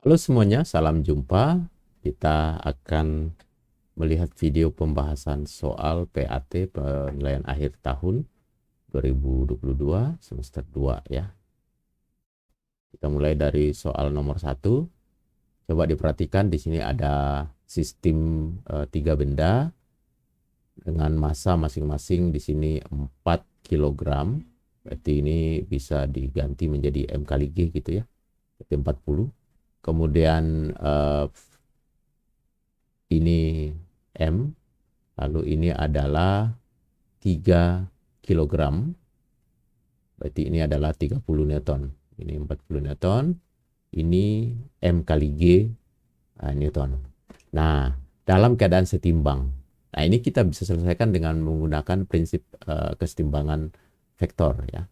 Halo semuanya, salam jumpa. Kita akan melihat video pembahasan soal PAT penilaian akhir tahun 2022 semester 2 ya. Kita mulai dari soal nomor 1. Coba diperhatikan di sini ada sistem 3 benda dengan massa masing-masing di sini 4 kg. Berarti ini bisa diganti menjadi M kali G gitu ya. Berarti 40. Kemudian ini M, lalu ini adalah 3 kilogram, berarti ini adalah 30 Newton, ini 40 Newton, ini M kali G Newton. Nah, dalam keadaan setimbang, nah ini kita bisa selesaikan dengan menggunakan prinsip kesetimbangan vektor ya.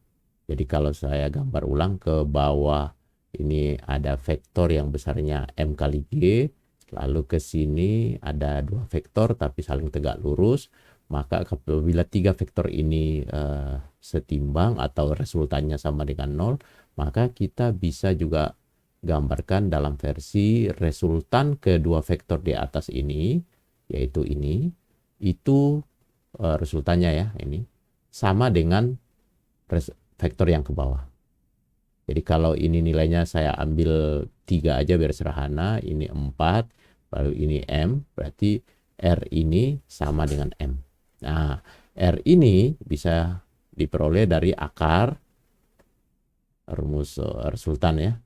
Jadi kalau saya gambar ulang ke bawah, ini ada vektor yang besarnya M kali G, lalu ke sini ada dua vektor tapi saling tegak lurus, maka apabila tiga vektor ini setimbang atau resultannya sama dengan 0, maka kita bisa juga gambarkan dalam versi resultan kedua vektor di atas ini, yaitu ini, itu resultannya ya, ini sama dengan vektor yang ke bawah. Jadi kalau ini nilainya saya ambil 3 aja biar sederhana, ini 4, lalu ini M, berarti R ini sama dengan M. Nah, R ini bisa diperoleh dari akar rumus resultan ya.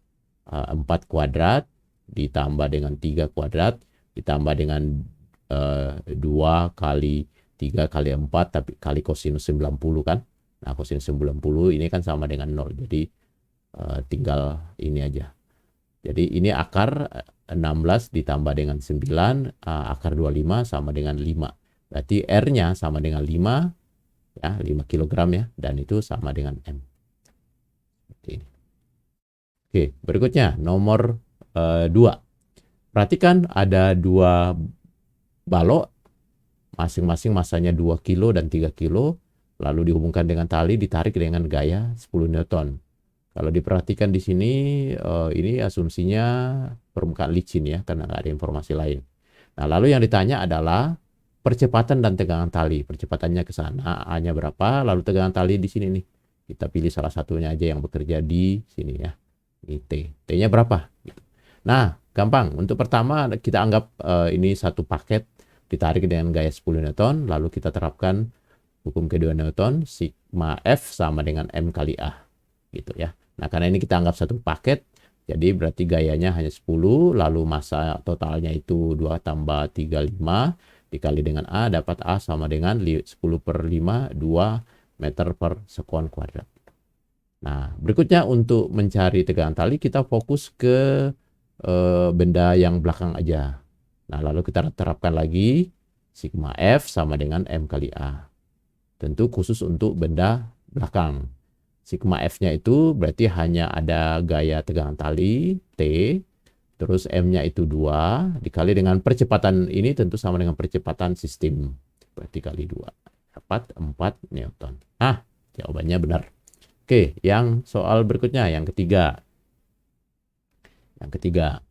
4 kuadrat ditambah dengan 3 kuadrat ditambah dengan 2 kali 3 kali 4 tapi kali kosinus 90 kan. Nah, kosinus 90 ini kan sama dengan 0. Jadi tinggal ini aja. Jadi ini akar 16 ditambah dengan 9, akar 25 sama dengan 5. Berarti R-nya sama dengan 5, ya, 5 kg ya, dan itu sama dengan M. Seperti ini. Oke, berikutnya nomor 2. Perhatikan ada dua balok, masing-masing masanya 2 kilo dan 3 kilo, lalu dihubungkan dengan tali, ditarik dengan gaya 10 Newton. Kalau diperhatikan di sini, ini asumsinya permukaan licin ya, karena nggak ada informasi lain. Nah, lalu yang ditanya adalah percepatan dan tegangan tali. Percepatannya ke sana, A-nya berapa, lalu tegangan tali di sini nih. Kita pilih salah satunya aja yang bekerja di sini ya. Ini T. T-nya berapa? Nah, gampang. Untuk pertama, kita anggap ini satu paket ditarik dengan gaya 10 Newton, lalu kita terapkan hukum kedua Newton, sigma F sama dengan M kali A. Gitu ya. Nah, karena ini kita anggap satu paket, jadi berarti gayanya hanya 10, lalu massa totalnya itu 2 tambah 3, 5, dikali dengan A, dapat A sama dengan 10 per 5, 2 meter per sekon kuadrat. Nah, berikutnya untuk mencari tegangan tali, kita fokus ke benda yang belakang aja. Nah, lalu kita terapkan lagi, sigma F sama dengan M kali A. Tentu khusus untuk benda belakang. Sigma F-nya itu berarti hanya ada gaya tegangan tali, T, terus M-nya itu 2, dikali dengan percepatan ini tentu sama dengan percepatan sistem. Berarti kali 2. Dapat 4 Newton. Ah, jawabannya benar. Oke, yang soal berikutnya, yang ketiga. Yang ketiga.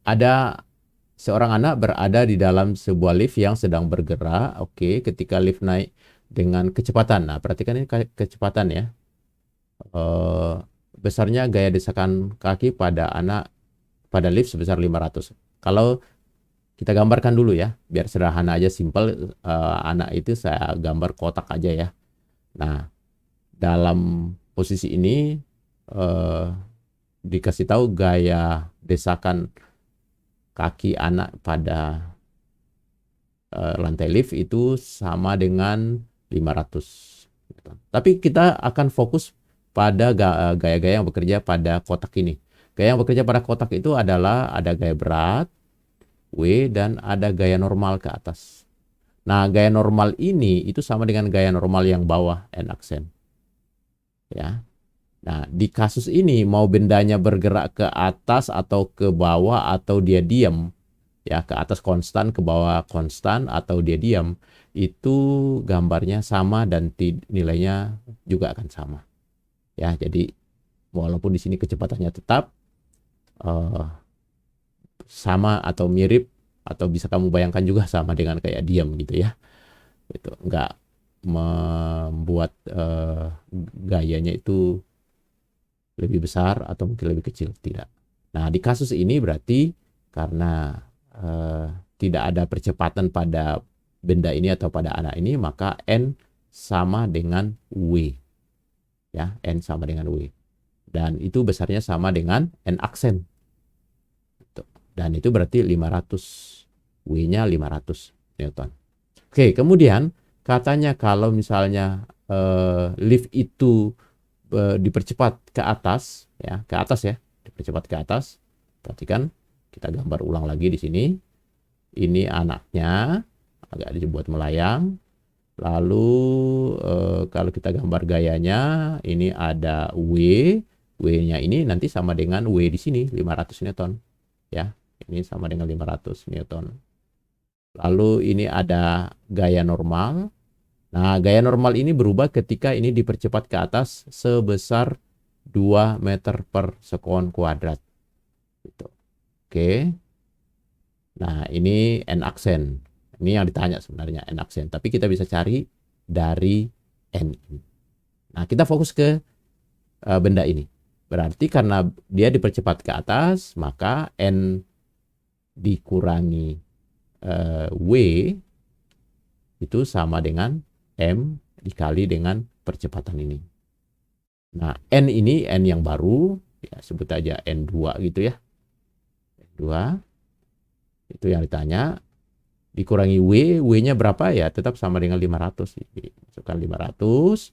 Ada seorang anak berada di dalam sebuah lift yang sedang bergerak. Oke, ketika lift naik dengan kecepatan. Nah, perhatikan ini kecepatan ya. Besarnya gaya desakan kaki pada lift sebesar 500. Kalau kita gambarkan dulu ya, biar sederhana aja, simple. Anak itu saya gambar kotak aja ya. Nah, dalam posisi ini dikasih tahu gaya desakan kaki anak pada lantai lift itu sama dengan 500. Tapi kita akan fokus pada gaya-gaya yang bekerja pada kotak ini. Gaya yang bekerja pada kotak itu adalah ada gaya berat, W, dan ada gaya normal ke atas. Nah, gaya normal ini itu sama dengan gaya normal yang bawah, N aksen. Ya. Nah, di kasus ini mau bendanya bergerak ke atas atau ke bawah atau dia diam, ya, ke atas konstan, ke bawah konstan atau dia diam, itu gambarnya sama dan nilainya juga akan sama. Ya, jadi Walaupun di sini kecepatannya tetap sama atau mirip, atau bisa kamu bayangkan juga sama dengan kayak diam gitu ya. Itu nggak membuat gayanya itu lebih besar atau mungkin lebih kecil, tidak. Nah, di kasus ini berarti karena tidak ada percepatan pada benda ini atau pada anak ini, maka N sama dengan W. Ya, N sama dengan W. Dan itu besarnya sama dengan N aksen. Dan itu berarti 500. W-nya 500 Newton. Oke, kemudian katanya kalau misalnya lift itu dipercepat ke atas ya, dipercepat ke atas. Perhatikan, kita gambar ulang lagi di sini. Ini anaknya agak dibuat melayang. Lalu kalau kita gambar gayanya, ini ada W. W-nya ini nanti sama dengan W di sini 500 Newton. Ya, ini sama dengan 500 Newton. Lalu ini ada gaya normal. Nah, gaya normal ini berubah ketika ini dipercepat ke atas sebesar 2 meter per sekon kuadrat. Gitu. Oke. Nah, ini N aksen. Ini yang ditanya sebenarnya, N aksen. Tapi kita bisa cari dari N ini. Nah, kita fokus ke benda ini. Berarti karena dia dipercepat ke atas, maka N dikurangi W itu sama dengan M dikali dengan percepatan ini. Nah, N ini N yang baru, ya sebut aja N2 gitu ya. N2, itu yang ditanya. Dikurangi W, W-nya berapa ya? Tetap sama dengan 500. Masukkan 500.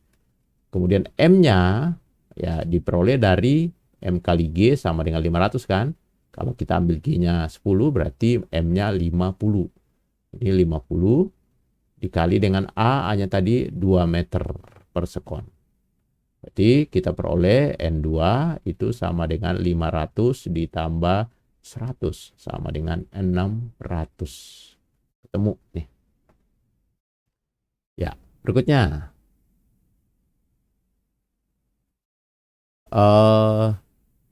Kemudian M-nya ya diperoleh dari M kali G sama dengan 500 kan. Kalau kita ambil G-nya 10 berarti M-nya 50. Ini 50 dikali dengan A-nya tadi 2 meter per sekon. Berarti kita peroleh N2 itu sama dengan 500 ditambah 100 sama dengan 600. Ketemu nih. Ya, berikutnya.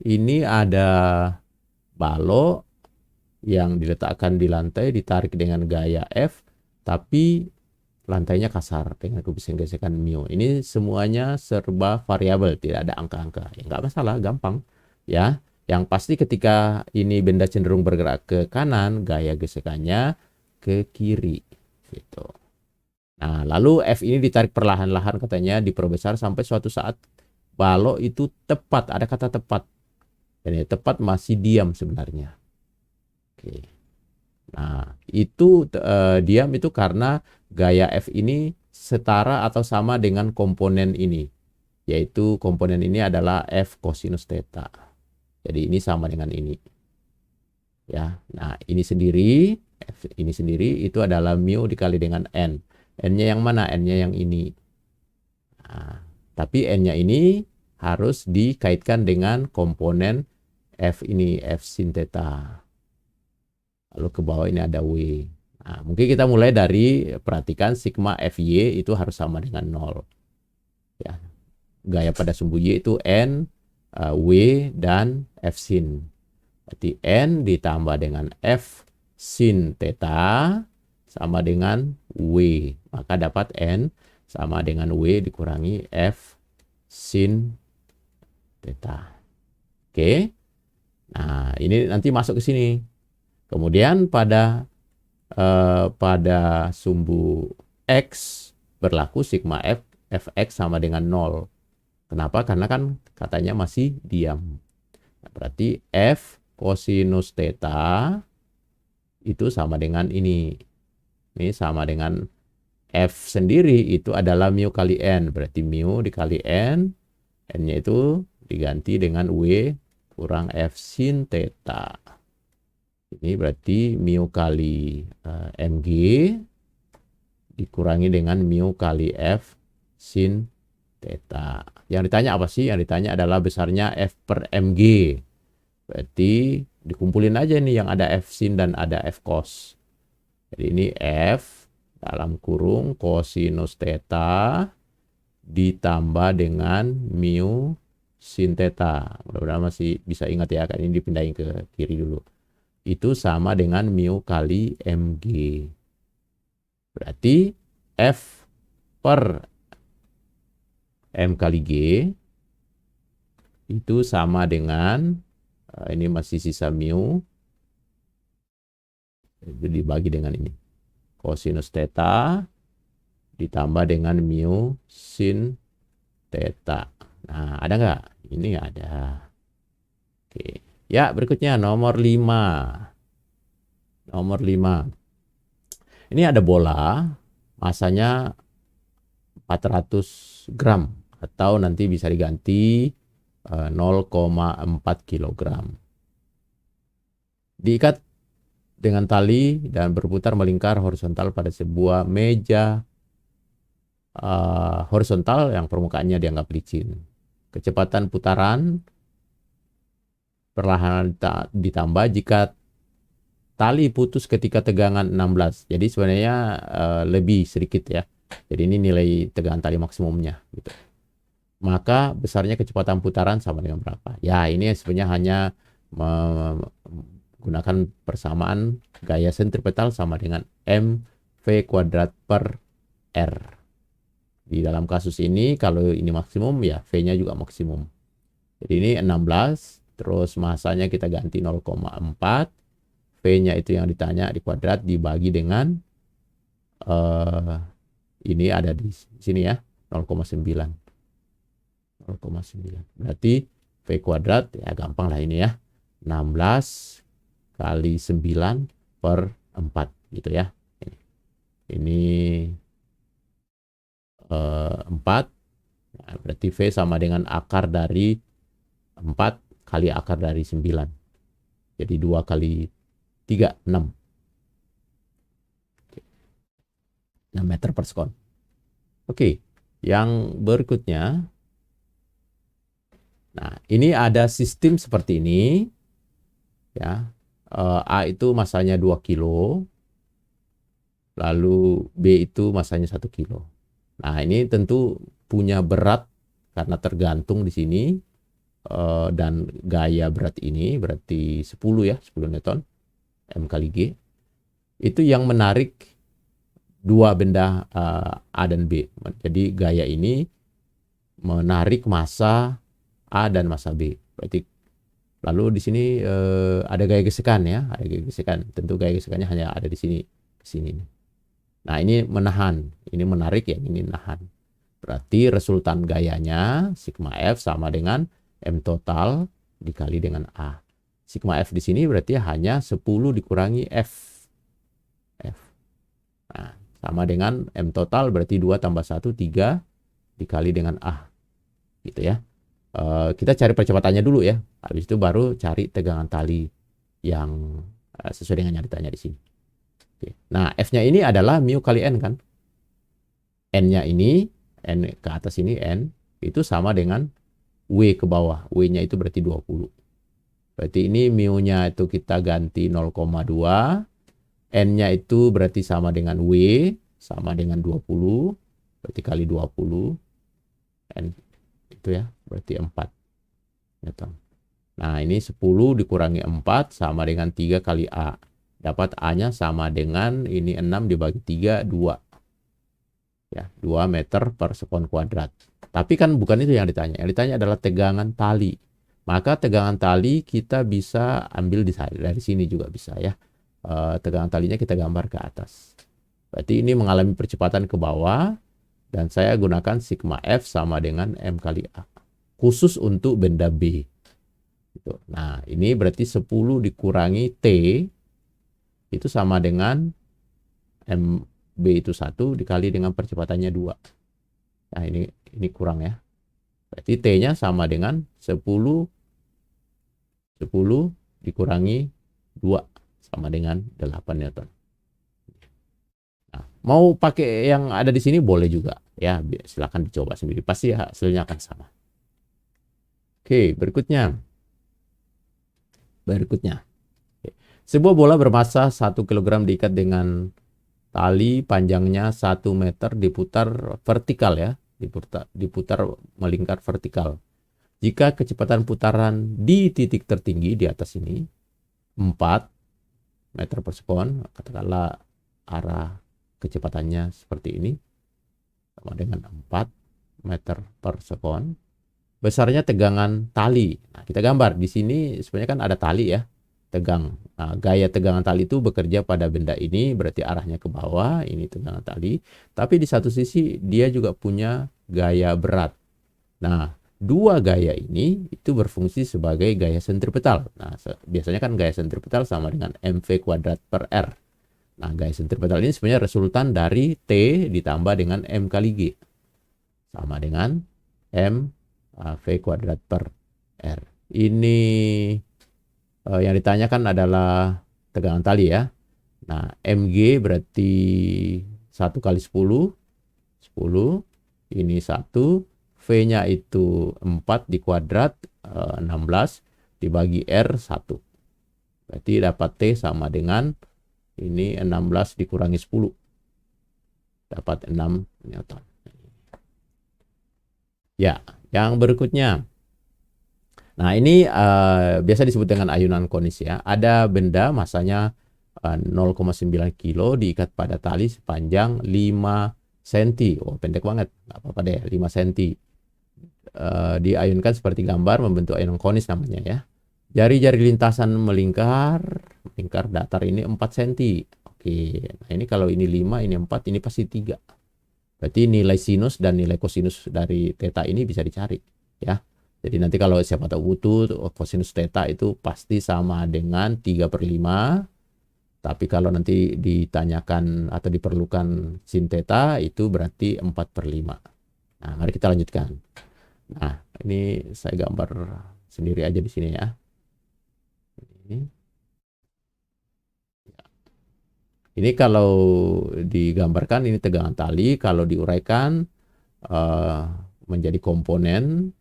Ini ada balok yang diletakkan di lantai, ditarik dengan gaya F, tapi lantainya kasar dengan gesekan mu. Ini semuanya serba variabel, tidak ada angka-angka. Ya, nggak masalah, gampang. Ya, yang pasti ketika ini benda cenderung bergerak ke kanan, gaya gesekannya ke kiri. Gitu. Nah, lalu F ini ditarik perlahan-lahan katanya diperbesar sampai suatu saat balok itu tepat, ada kata tepat. Dan ya, tepat masih diam sebenarnya. Oke. Nah, itu diam itu karena gaya F ini setara atau sama dengan komponen ini. Yaitu komponen ini adalah F kosinus theta. Jadi ini sama dengan ini. Ya. Nah, ini sendiri, F ini sendiri itu adalah mu dikali dengan N. N-nya yang mana? N-nya yang ini. Nah, tapi N-nya ini harus dikaitkan dengan komponen F ini, F sin theta. Lalu ke bawah ini ada W. Nah, mungkin kita mulai dari perhatikan sigma Fy itu harus sama dengan 0. Ya. Gaya pada sumbu Y itu N, W, dan F sin. Berarti N ditambah dengan F sin theta sama dengan W. Maka dapat N sama dengan W dikurangi F sin theta. Oke. Nah, ini nanti masuk ke sini. Kemudian pada sumbu X berlaku sigma F, Fx sama dengan 0. Kenapa? Karena kan katanya masih diam. Nah, berarti F kosinus theta itu sama dengan ini. Ini sama dengan F sendiri itu adalah mu kali N. Berarti mu dikali N. N-nya itu diganti dengan W kurang F sin theta. Ini berarti mu kali Mg dikurangi dengan mu kali F sin theta. Yang ditanya apa sih? Yang ditanya adalah besarnya F per Mg. Berarti dikumpulin aja nih yang ada F sin dan ada F cos. Jadi ini F dalam kurung kosinus theta ditambah dengan mu sin theta. Mudah-mudahan masih bisa ingat ya, kan ini dipindahin ke kiri dulu. Itu sama dengan mu kali mg. Berarti F per M kali G itu sama dengan, ini masih sisa mu, itu dibagi dengan ini. Kosinus theta ditambah dengan mu sin theta. Nah, ada nggak? Ini ada. Oke. Ya, berikutnya nomor 5. Nomor 5. Ini ada bola, masanya 400 gram. Atau nanti bisa diganti 0,4 kilogram. Diikat dengan tali dan berputar melingkar horizontal pada sebuah meja horizontal yang permukaannya dianggap licin. Kecepatan putaran perlahan ditambah jika tali putus ketika tegangan 16. Jadi sebenarnya lebih sedikit ya. Jadi ini nilai tegangan tali maksimumnya gitu. Maka besarnya kecepatan putaran sama dengan berapa? Ya, ini sebenarnya hanya menggunakan persamaan gaya sentripetal sama dengan mv kuadrat per r. Di dalam kasus ini kalau ini maksimum ya V-nya juga maksimum. Jadi ini 16, terus masanya kita ganti 0,4. V-nya itu yang ditanya di kuadrat dibagi dengan ini ada di sini ya, 0,9. 0,9. Berarti V kuadrat ya gampang lah ini ya. 16 kali 9 per 4 gitu ya. Ini 4. Nah, berarti V sama dengan akar dari 4 kali akar dari 9. Jadi 2 kali 3, 6. 6 meter per sekon. Oke, yang berikutnya. Nah, ini ada sistem seperti ini. Ya, A itu masanya 2 kilo. Lalu B itu masanya 1 kilo. Nah, ini tentu punya berat karena tergantung di sini. Dan gaya berat ini berarti 10 ya, 10 Newton. M kali G. Itu yang menarik dua benda A dan B. Jadi gaya ini menarik massa A dan massa B. Berarti lalu di sini ada gaya gesekan ya, ada gaya gesekan. Tentu gaya gesekannya hanya ada di sini, Nah, ini menahan, ini menarik ya, ini menahan. Berarti resultan gayanya sigma F sama dengan M total dikali dengan A. Sigma F di sini berarti hanya 10 dikurangi F. Nah, sama dengan M total berarti 2 tambah 1, 3 dikali dengan A. Gitu ya. Kita cari percepatannya dulu ya. Habis itu baru cari tegangan tali yang sesuai dengan yang ditanya di sini. Oke. Nah, F-nya ini adalah mu kali N kan. N-nya ini, N ke atas ini N, itu sama dengan W ke bawah. W-nya itu berarti 20. Berarti ini mu-nya itu kita ganti 0,2. N-nya itu berarti sama dengan W, sama dengan 20. Berarti kali 20. N itu ya, berarti 4. Nah, ini 10 dikurangi 4 sama dengan 3 kali A. Dapat A-nya sama dengan ini 6 dibagi 3, 2. Ya, 2 meter per sekon kuadrat. Tapi kan bukan itu yang ditanya. Yang ditanya adalah tegangan tali. Maka tegangan tali kita bisa ambil dari sini juga bisa ya. Tegangan talinya kita gambar ke atas. Berarti ini mengalami percepatan ke bawah. Dan saya gunakan sigma F sama dengan M kali A. Khusus untuk benda B. Nah, ini berarti 10 dikurangi T. Itu sama dengan MB itu 1 dikali dengan percepatannya 2. Nah, ini kurang ya. Berarti T-nya sama dengan 10 dikurangi 2 sama dengan 8 Newton. Nah, mau pakai yang ada di sini boleh juga ya, silakan dicoba sendiri. Pasti hasilnya akan sama. Oke, berikutnya. Sebuah bola bermassa 1 kg diikat dengan tali panjangnya 1 meter diputar vertikal ya. Diputar melingkar vertikal. Jika kecepatan putaran di titik tertinggi di atas ini 4 meter per sekon, katakanlah arah kecepatannya seperti ini, sama dengan 4 meter per sekon, besarnya tegangan tali. Nah, kita gambar di sini sebenarnya kan ada tali ya, tegang. Nah, gaya tegangan tali itu bekerja pada benda ini, berarti arahnya ke bawah, ini tegangan tali. Tapi di satu sisi dia juga punya gaya berat. Nah, dua gaya ini itu berfungsi sebagai gaya sentripetal. Nah, biasanya kan gaya sentripetal sama dengan mv kuadrat per r. Nah, gaya sentripetal ini sebenarnya resultan dari T ditambah dengan M kali G. Sama dengan M V kuadrat per R. Ini yang ditanyakan adalah tegangan tali ya. Nah, Mg berarti 1 kali 10. 10. Ini 1. V-nya itu 4 di kuadrat, 16 dibagi R 1. Berarti dapat T sama dengan ini 16 dikurangi 10. Dapat 6 Newton. Ya, yang berikutnya. Nah, ini biasa disebut dengan ayunan konis ya. Ada benda masanya 0,9 kilo diikat pada tali sepanjang 5 cm. Oh, pendek banget. Nggak apa-apa deh, 5 cm. Diayunkan seperti gambar, membentuk ayunan konis namanya ya. Jari-jari lintasan melingkar datar ini 4 cm. Oke, nah ini kalau ini 5, ini 4, ini pasti 3. Berarti nilai sinus dan nilai kosinus dari theta ini bisa dicari ya. Jadi nanti kalau siapa tahu butuh kosinus theta itu pasti sama dengan 3/5. Tapi kalau nanti ditanyakan atau diperlukan sin theta itu berarti 4/5. Nah, mari kita lanjutkan. Nah, ini saya gambar sendiri aja di sini ya. Ini kalau digambarkan ini tegangan tali, kalau diuraikan menjadi komponen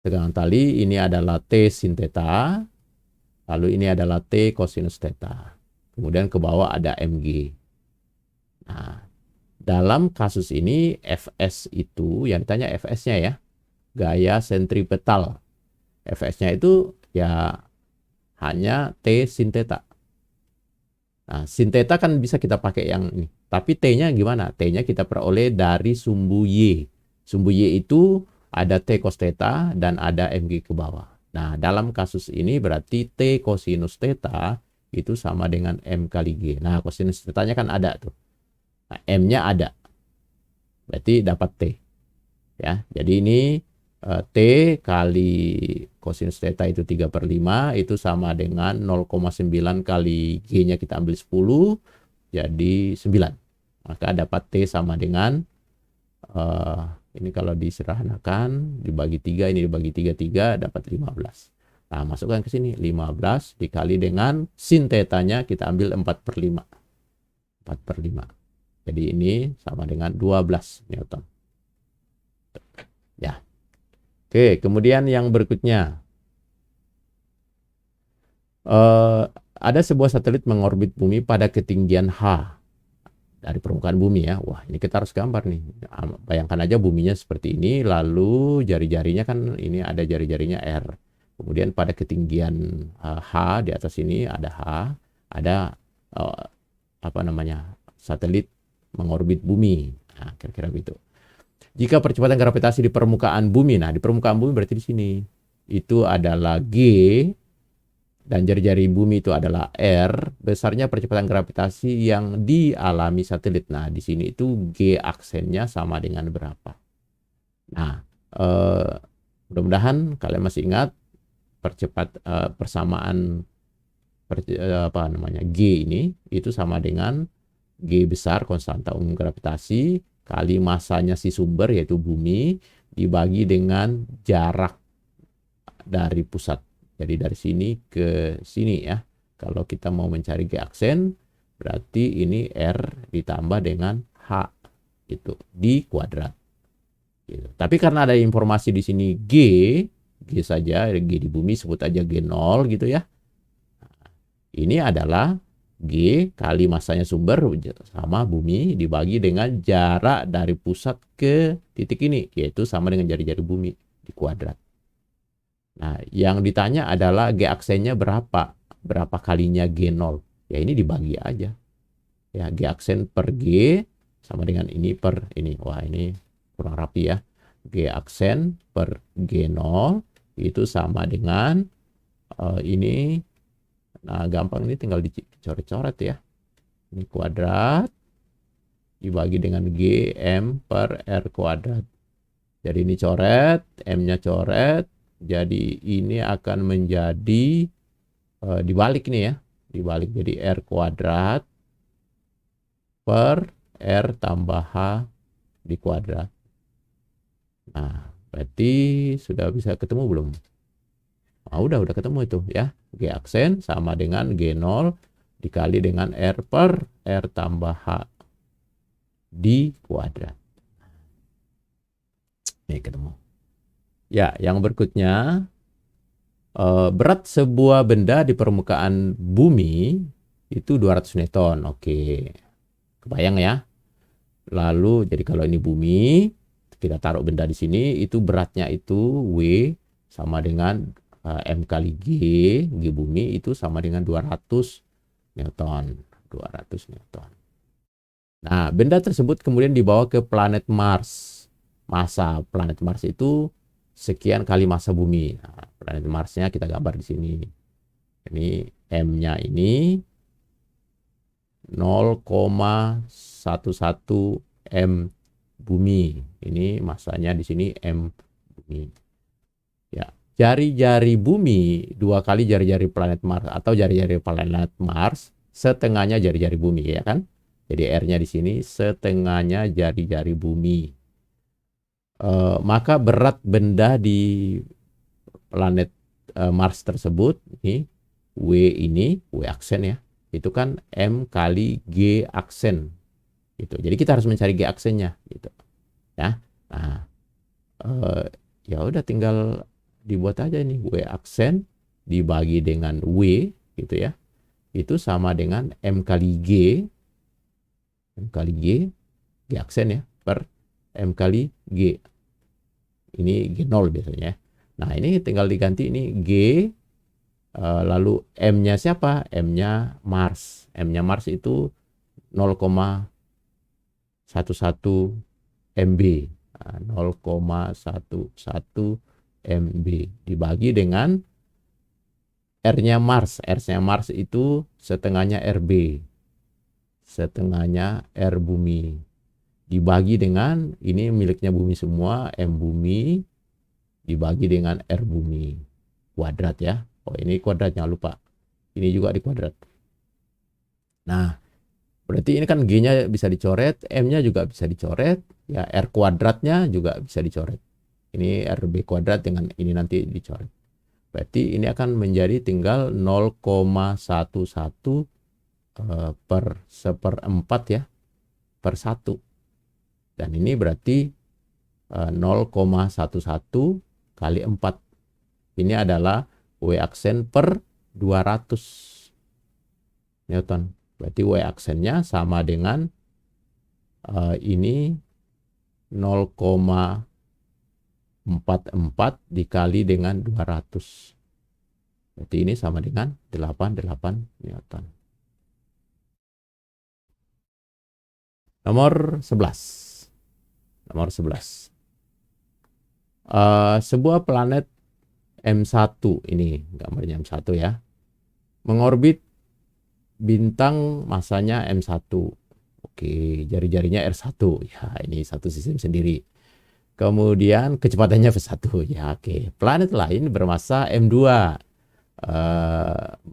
tegangan tali, ini adalah T sin theta, lalu ini adalah T kosinus theta. Kemudian ke bawah ada Mg. Nah, dalam kasus ini Fs itu, yang ditanya Fs-nya ya, gaya sentripetal. Fs-nya itu ya hanya T sin theta. Nah, sin theta kan bisa kita pakai yang ini. Tapi T-nya gimana? T-nya kita peroleh dari sumbu Y. Sumbu Y itu ada T cos theta dan ada Mg ke bawah. Nah, dalam kasus ini berarti T kosinus theta itu sama dengan M kali G. Nah, kosinus theta-nya kan ada tuh. Nah, M-nya ada. Berarti dapat T. Ya, jadi ini T kali kosinus theta itu 3/5 itu sama dengan 0,9 kali G-nya kita ambil 10 jadi 9. Maka dapat T sama dengan ini kalau disederhanakan dibagi 3, ini dibagi 3 dapat 15. Nah, masukkan ke sini 15 dikali dengan sin theta-nya kita ambil 4/5. 4/5. Jadi ini sama dengan 12 Newton. Ya. Oke, kemudian yang berikutnya. Ada sebuah satelit mengorbit bumi pada ketinggian H dari permukaan bumi ya. Wah, ini kita harus gambar nih. Bayangkan aja buminya seperti ini, lalu jari-jarinya kan ini ada jari-jarinya R. Kemudian pada ketinggian H di atas ini ada H, ada satelit mengorbit bumi. Nah, kira-kira gitu. Jika percepatan gravitasi di permukaan bumi, nah di permukaan bumi berarti di sini itu adalah G dan jari-jari bumi itu adalah R, besarnya percepatan gravitasi yang dialami satelit. Nah, di sini itu G aksennya sama dengan berapa? Nah, mudah-mudahan kalian masih ingat persamaan G ini itu sama dengan G besar konstanta umum gravitasi kali masanya si sumber yaitu bumi dibagi dengan jarak dari pusat. Jadi dari sini ke sini ya. Kalau kita mau mencari G aksen berarti ini R ditambah dengan H itu di kuadrat. Gitu. Tapi karena ada informasi di sini G saja, G di bumi sebut aja G0 gitu ya. Ini adalah G kali masanya sumber sama bumi dibagi dengan jarak dari pusat ke titik ini, yaitu sama dengan jari-jari bumi di kuadrat. Nah, yang ditanya adalah G aksennya berapa? Berapa kalinya G0? Ya ini dibagi aja. Ya, G aksen per G sama dengan ini per ini. Wah, ini kurang rapi ya. G aksen per G0 itu sama dengan ini. Nah, gampang, ini tinggal dicoret-coret ya. Ini kuadrat dibagi dengan G M per R kuadrat. Jadi ini coret, M-nya coret. Jadi ini akan menjadi dibalik nih ya. Dibalik jadi R kuadrat per R tambah H di kuadrat. Nah, berarti sudah bisa ketemu belum? Nah, udah ketemu itu ya. G aksen sama dengan G0 dikali dengan R per R tambah H di kuadrat. Ini ketemu. Ya, yang berikutnya, berat sebuah benda di permukaan bumi itu 200 Newton. Oke, kebayang ya. Lalu, jadi kalau ini bumi, kita taruh benda di sini, itu beratnya itu W sama dengan M kali G bumi itu sama dengan 200 Newton. 200 Newton. Nah, benda tersebut kemudian dibawa ke planet Mars. Masa planet Mars itu sekian kali masa bumi. Nah, planet Marsnya kita gambar di sini. Ini M-nya ini 0,11 M bumi. Ini masanya di sini M bumi. Ya, jari-jari bumi 2 kali jari-jari planet Mars atau jari-jari planet Mars setengahnya jari-jari bumi ya kan? Jadi R-nya di sini setengahnya jari-jari bumi. Maka berat benda di planet Mars tersebut, ini W aksen ya, itu kan M kali G aksen. Gitu. Jadi kita harus mencari G aksennya. Gitu. Ya, nah, ya udah tinggal dibuat aja ini W aksen dibagi dengan W, gitu ya. Itu sama dengan M kali G aksen ya, per M kali G. Ini G0 biasanya. Nah, ini tinggal diganti ini G, lalu M-nya siapa? M-nya Mars. M-nya Mars itu 0,11 MB. Nah, 0,11 MB dibagi dengan R-nya Mars. R-nya Mars itu setengahnya RB. Setengahnya R bumi. Dibagi dengan, ini miliknya bumi semua, M bumi, dibagi dengan R bumi. Kuadrat ya. Oh, ini kuadrat, jangan lupa. Ini juga di kuadrat. Nah, berarti ini kan G-nya bisa dicoret, M-nya juga bisa dicoret, ya R kuadratnya juga bisa dicoret. Ini RB kuadrat dengan ini nanti dicoret. Berarti ini akan menjadi tinggal 0,11 per 1/4 ya, per 1. Dan ini berarti 0,11 kali 4. Ini adalah W aksen per 200 Newton. Berarti W aksennya sama dengan ini 0,44 dikali dengan 200. Berarti ini sama dengan 88 Newton. Nomor 11. Nomor 11. Sebuah planet M1, ini gambarnya M1 ya, mengorbit bintang masanya M1. Oke, jari-jarinya R1. Ya, ini satu sistem sendiri. Kemudian kecepatannya V1. Ya, oke. Planet lain bermasa M2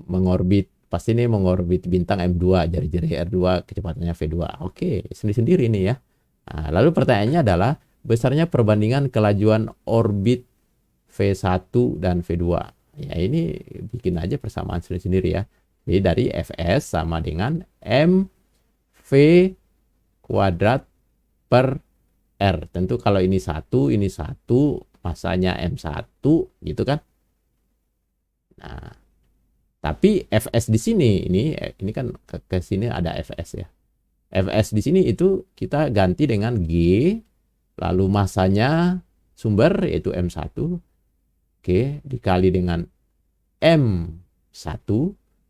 mengorbit, pasti ini mengorbit bintang M2, jari-jari R2, kecepatannya V2. Oke, sendiri-sendiri ini ya. Nah, lalu pertanyaannya adalah besarnya perbandingan kelajuan orbit V1 dan V2. Ya, ini bikin aja persamaan sendiri-sendiri ya. Jadi dari Fs sama dengan MV kuadrat per R. Tentu kalau ini 1, masanya M1 gitu kan. Nah, Tapi Fs di sini ini kan ke sini ada Fs ya. Fs di sini itu kita ganti dengan G, lalu masanya sumber yaitu M1, oke, dikali dengan M1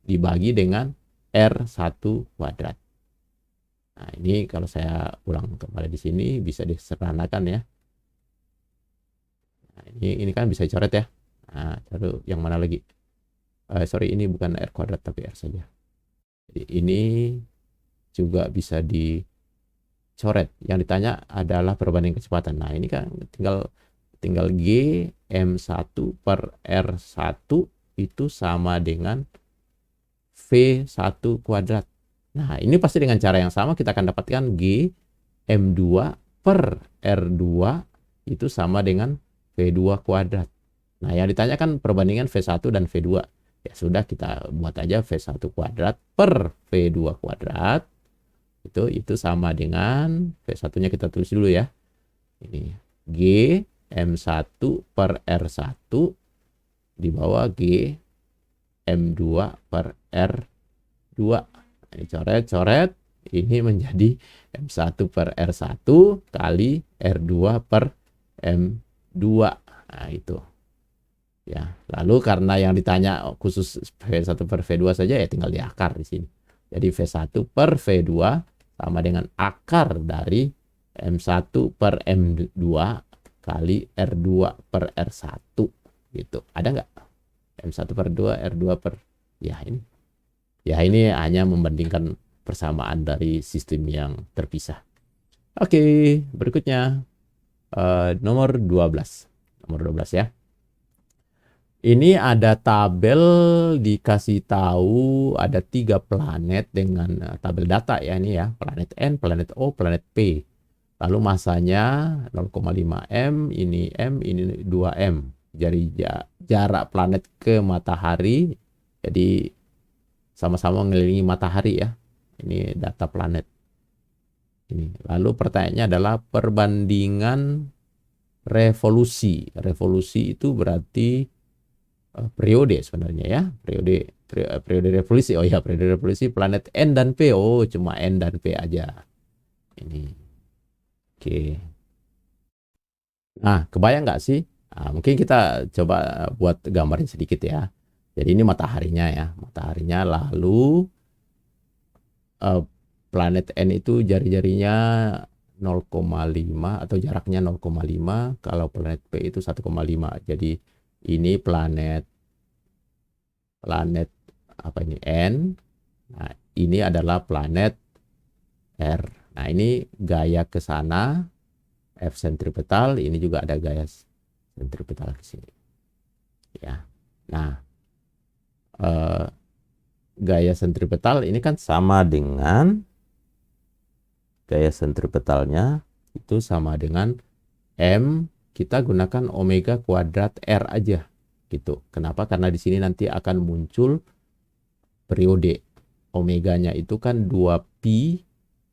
dibagi dengan R1 kuadrat. Nah, ini kalau saya ulang kembali di sini bisa disederhanakan ya. Nah, ini kan bisa dicoret ya. Nah, lalu yang mana lagi? Sorry, ini bukan R kuadrat tapi R saja. Jadi ini juga bisa dicoret. Yang ditanya adalah perbandingan kecepatan. Nah, ini kan tinggal G M1 per R1 itu sama dengan V1 kuadrat. Nah, ini pasti dengan cara yang sama kita akan dapatkan G M2 per R2 itu sama dengan V2 kuadrat. Nah, yang ditanyakan perbandingan V1 dan V2. Ya sudah, kita buat aja V1 kuadrat per V2 kuadrat. Itu sama dengan V1-nya kita tulis dulu ya. Ini G M1 per R1 di bawah G M2 per R2. Ini coret-coret, ini menjadi M1 per R1 kali R2 per M2. Nah, itu. Ya, lalu karena yang ditanya khusus V1 per V2 saja ya tinggal diakar di sini. Jadi V1 per V2 sama dengan akar dari M1 per M2 kali R2 per R1 gitu. Ada nggak? M1 per 2, R2 per, ya ini. Ya, ini hanya membandingkan persamaan dari sistem yang terpisah. Oke, berikutnya nomor 12. Nomor 12 ya. Ini ada tabel dikasih tahu ada 3 planet dengan tabel data ya ini ya. Planet N, planet O, planet P. Lalu masanya 0,5 M, ini 2M. Jadi jarak planet ke matahari, jadi sama-sama mengelilingi matahari ya. Ini data planet. Ini. Lalu pertanyaannya adalah perbandingan revolusi. Revolusi itu berarti periode sebenarnya ya. Periode revolusi. Oh ya, periode revolusi planet N dan P. Oh, cuma N dan P aja. Ini. Oke. Nah, kebayang nggak sih? Nah, mungkin kita coba buat gambarin sedikit ya. Jadi ini mataharinya ya, mataharinya, lalu planet N itu jari-jarinya 0,5 atau jaraknya 0,5, kalau planet P itu 1,5. Jadi ini planet apa ini N. Nah, ini adalah planet R. Nah, ini gaya ke sana F sentripetal, ini juga ada gaya sentripetal ke sini. Ya. Nah, gaya sentripetal ini kan sama dengan gaya sentripetalnya itu sama dengan M, kita gunakan omega kuadrat R aja gitu. Kenapa? Karena di sini nanti akan muncul periode. Omeganya itu kan 2pi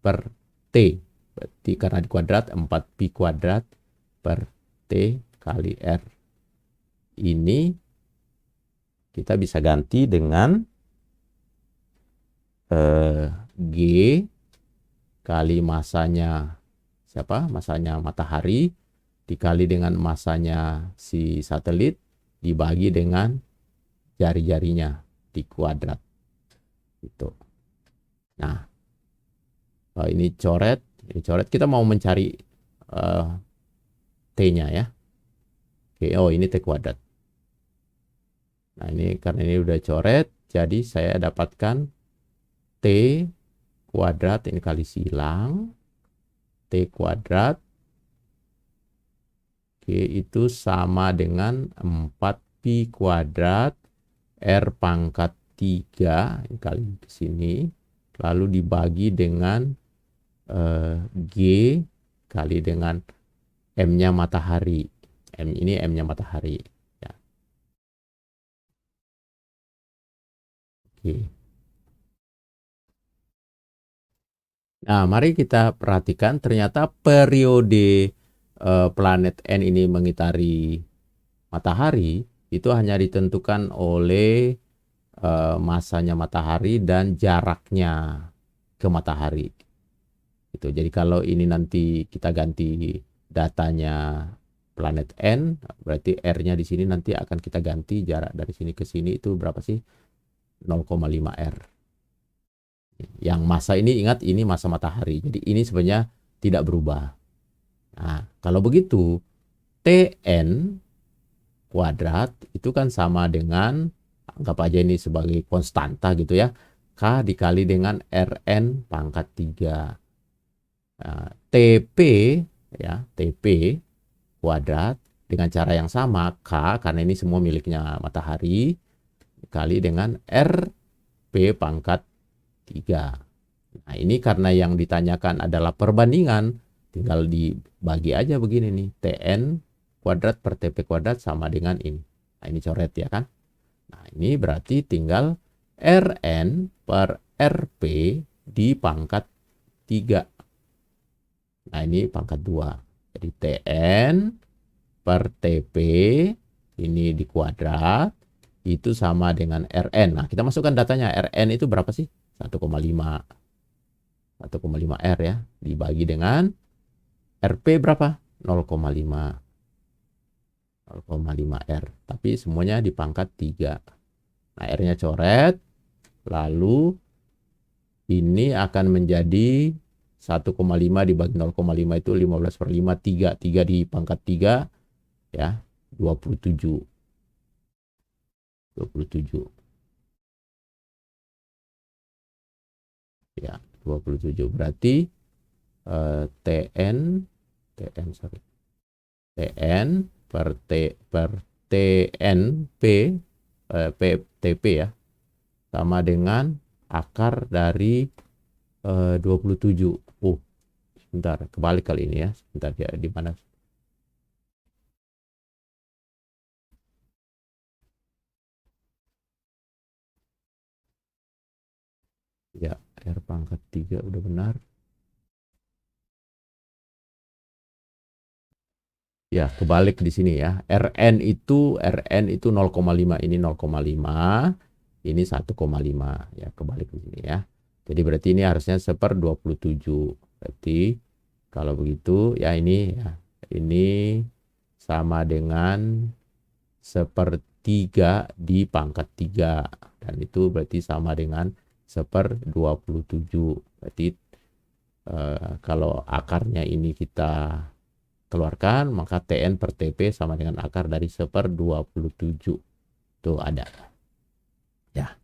per T. Berarti karena di kuadrat 4pi kuadrat per T kali R. Ini kita bisa ganti dengan G kali masanya siapa? Masanya matahari dikali dengan masanya si satelit dibagi dengan jari-jarinya di kuadrat. Itu. Nah, ini coret, kita mau mencari T-nya ya. Oke, oh ini T kuadrat. Nah, ini karena ini udah coret, jadi saya dapatkan T kuadrat ini kali silang T kuadrat. Oke, itu sama dengan 4pi kuadrat R pangkat 3 kali ke sini, lalu dibagi dengan G kali dengan M-nya matahari. M ini M-nya matahari. Ya. Oke. Nah, mari kita perhatikan ternyata periode planet N ini mengitari matahari itu hanya ditentukan oleh masanya matahari dan jaraknya ke matahari. Itu. Jadi kalau ini nanti kita ganti datanya planet N, berarti R-nya di sini nanti akan kita ganti jarak dari sini ke sini itu berapa sih? 0,5 R. Yang masa ini ingat ini masa matahari. Jadi ini sebenarnya tidak berubah. Nah, kalau begitu Tn kuadrat itu kan sama dengan, anggap aja ini sebagai konstanta gitu ya, K dikali dengan Rn pangkat 3. Nah, TP ya, TP kuadrat dengan cara yang sama, K karena ini semua miliknya matahari, dikali dengan Rp pangkat 3. Nah, ini karena yang ditanyakan adalah perbandingan, tinggal dibagi aja begini nih, Tn kuadrat per TP kuadrat sama dengan ini. Nah, ini coret ya kan. Nah, ini berarti tinggal Rn per Rp di pangkat 3. Nah, ini pangkat 2. Jadi Tn per TP ini di kuadrat itu sama dengan Rn. Nah, kita masukkan datanya. Rn itu berapa sih? 1,5. 1,5 R ya. Dibagi dengan Rp berapa? 0,5. 0,5 R. Tapi semuanya di pangkat 3. Nah, R-nya coret. Lalu ini akan menjadi 1,5 dibagi 0,5 itu 15/5, 3. 3 di pangkat 3 ya, 27. 27. Ya, 27. Berarti Tn per Tn TP ya sama dengan akar dari 27. Sebentar, kebalik kali ini ya. Sebentar ya, di mana? Ya, R pangkat 3 udah benar. Ya, kebalik di sini ya. Rn itu 0,5, ini 0,5, ini 1,5 ya, kebalik di sini ya. Jadi berarti ini harusnya 1/27. Berarti kalau begitu ya ini sama dengan 1/3 di pangkat 3 dan itu berarti sama dengan 1/27. Berarti kalau akarnya ini kita keluarkan, maka Tn per Tp sama dengan akar dari 1/27. Tuh ada. Ya.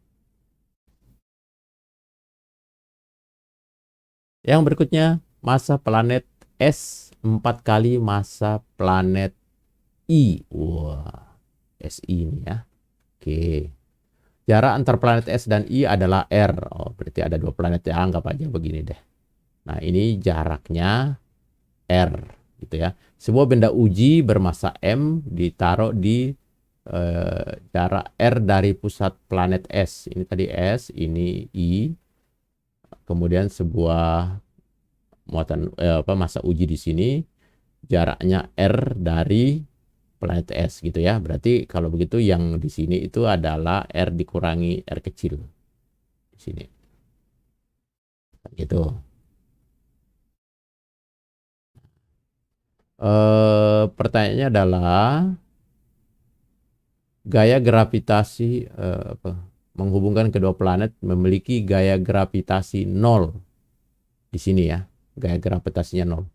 Yang berikutnya, masa planet S 4 kali masa planet I. Wah, SI ini ya. Oke. Jarak antar planet S dan I adalah R. Oh, berarti ada 2 planet ya. Anggap aja begini deh. Nah, ini jaraknya R. Gitu ya. Sebuah benda uji bermasa M ditaruh di jarak R dari pusat planet S. Ini tadi S, ini I. Kemudian sebuah muatan masa uji di sini jaraknya R dari planet S gitu ya. Berarti kalau begitu yang di sini itu adalah R dikurangi R kecil di sini. Gitu. Pertanyaannya adalah gaya gravitasi menghubungkan kedua planet memiliki gaya gravitasi 0 di sini ya. Gaya gravitasinya 0.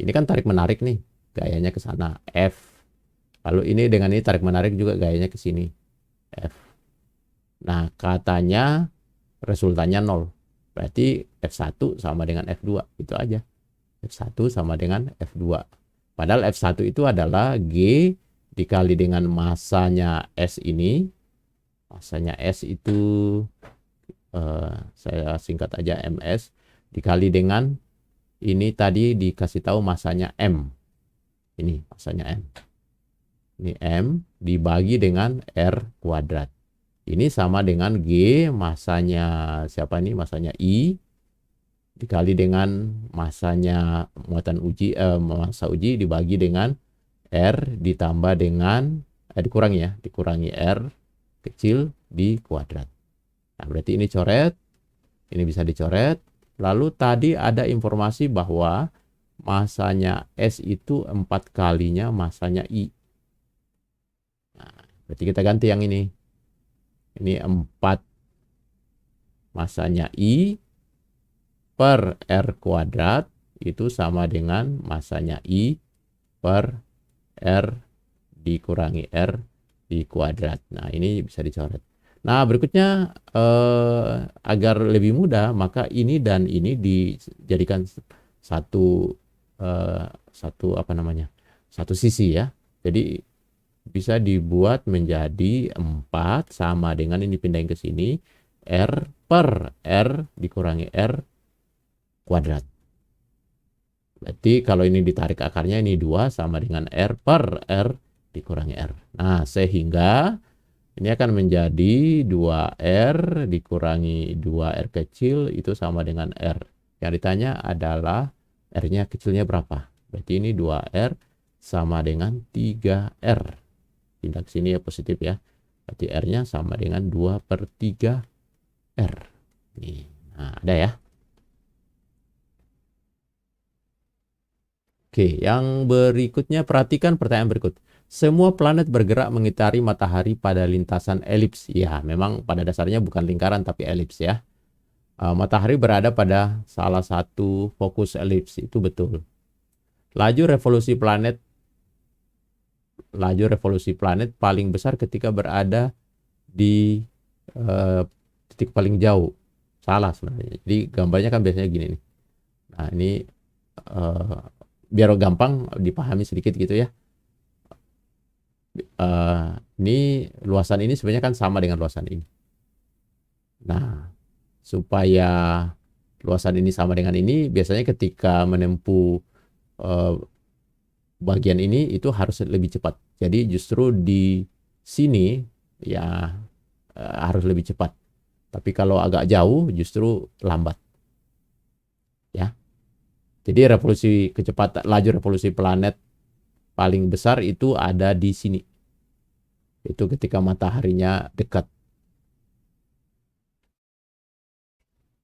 Ini kan tarik menarik nih, gayanya ke sana F. Lalu ini dengan ini tarik menarik juga gayanya ke sini F. Nah, katanya resultannya 0. Berarti F1 sama dengan F2, itu aja. F1 sama dengan F2. Padahal F1 itu adalah G dikali dengan masanya S ini. Masanya S itu saya singkat aja MS dikali dengan ini tadi dikasih tahu masanya M. Ini masanya M. Ini M dibagi dengan R kuadrat. Ini sama dengan G masanya siapa nih? Masanya I dikali dengan masanya muatan uji masa uji dibagi dengan R ditambah dengan dikurangi R kecil di kuadrat. Nah, berarti ini coret, ini bisa dicoret. Lalu tadi ada informasi bahwa masanya S itu 4 kalinya masanya I. Nah, berarti kita ganti yang ini. Ini 4 masanya I per R kuadrat itu sama dengan masanya I per R dikurangi R di kuadrat. Nah, ini bisa dicoret. Nah, berikutnya agar lebih mudah, maka ini dan ini dijadikan satu satu sisi ya. Jadi bisa dibuat menjadi 4 sama dengan ini pindahin ke sini R per R dikurangi R kuadrat. Berarti kalau ini ditarik akarnya ini 2 sama dengan R per R dikurangi R. Nah, sehingga ini akan menjadi 2R dikurangi 2R kecil itu sama dengan R. Yang ditanya adalah R-nya kecilnya berapa. Berarti ini 2R sama dengan 3R. Pindah ke sini ya positif ya. Berarti R-nya sama dengan 2 per 3R. Nih, nah ada ya. Oke, yang berikutnya perhatikan pertanyaan berikut. Semua planet bergerak mengitari matahari pada lintasan elips. Ya, memang pada dasarnya bukan lingkaran tapi elips ya. Matahari berada pada salah satu fokus elips, itu betul. Laju revolusi planet paling besar ketika berada di titik paling jauh. Salah sebenarnya. Jadi gambarnya kan biasanya gini nih. Nah, ini biar gampang dipahami sedikit gitu ya. Ini luasan ini sebenarnya kan sama dengan luasan ini. Nah, supaya luasan ini sama dengan ini, biasanya ketika menempuh bagian ini itu harus lebih cepat. Jadi justru di sini ya harus lebih cepat. Tapi kalau agak jauh justru lambat. Ya. Jadi laju revolusi planet paling besar itu ada di sini. Itu ketika mataharinya dekat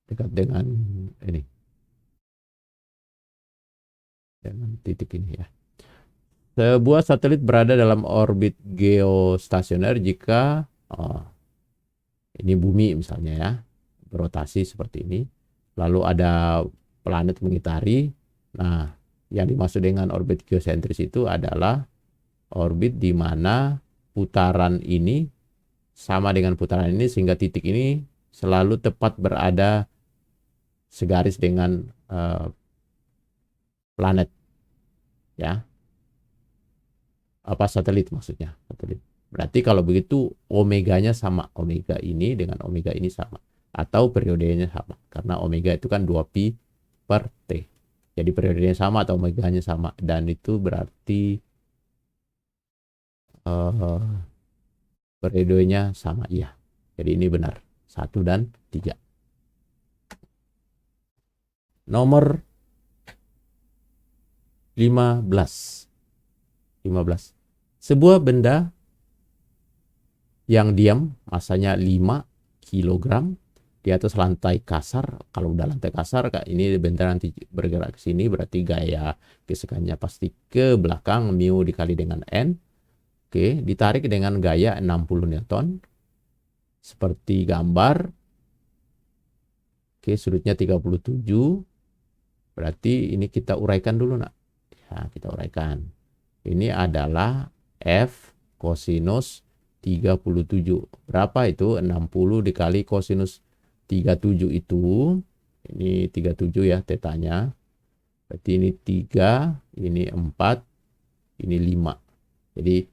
dengan ini. Dengan titik ini ya. Sebuah satelit berada dalam orbit geostasioner jika ini bumi misalnya ya, berotasi seperti ini. Lalu ada planet mengitari. Nah, yang dimaksud dengan orbit geosentris itu adalah orbit di mana putaran ini sama dengan putaran ini sehingga titik ini selalu tepat berada segaris dengan planet ya. Apa satelit maksudnya? Satelit. Berarti kalau begitu omeganya sama, omega ini dengan omega ini sama atau periodenya sama karena omega itu kan 2pi per T. Jadi periodenya sama atau omeganya sama dan itu berarti periodenya sama iya. Jadi ini benar. 1 dan 3. Nomor 15. Sebuah benda yang diam masanya 5 kg di atas lantai kasar. Kalau udah lantai kasar, ini benda nanti bergerak ke sini berarti gaya gesekannya pasti ke belakang, mu dikali dengan N. Oke, ditarik dengan gaya 60 Newton. Seperti gambar. Oke, sudutnya 37. Berarti ini kita uraikan dulu nak. Ya, kita uraikan. Ini adalah F kosinus 37. Berapa itu? 60 dikali kosinus 37 itu. Ini 37 ya tetanya. Berarti ini 3, ini 4, ini 5. Jadi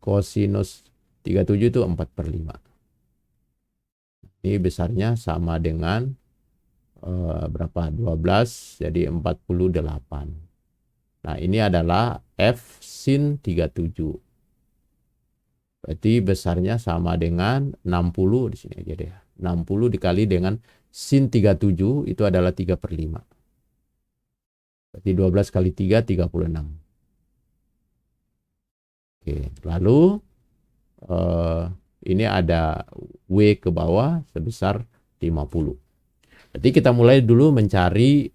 kosinus 37 itu 4 per 5. Ini besarnya sama dengan berapa? 12, jadi 48. Nah, ini adalah F sin 37. Berarti besarnya sama dengan 60 di sini aja deh. 60 dikali dengan sin 37 itu adalah 3 per 5. Berarti 12 kali 3, 36. Oke, lalu ini ada W ke bawah sebesar 50. Jadi kita mulai dulu mencari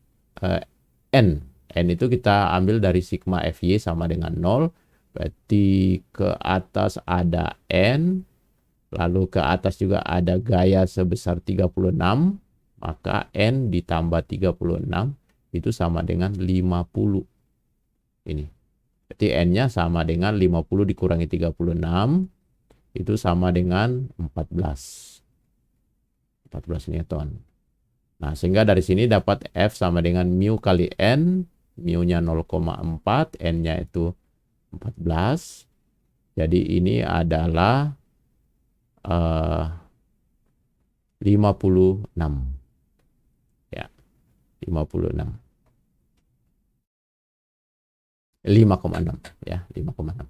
N. N itu kita ambil dari sigma Fy sama dengan 0. Berarti ke atas ada N. Lalu ke atas juga ada gaya sebesar 36. Maka N ditambah 36 itu sama dengan 50. Ini. Berarti N-nya sama dengan 50 dikurangi 36. Itu sama dengan 14 Newton. Nah, sehingga dari sini dapat F sama dengan mu kali N. Mu-nya 0,4, N-nya itu 14. Jadi ini adalah 56. Ya, 56. 5,6 ya, 5,6.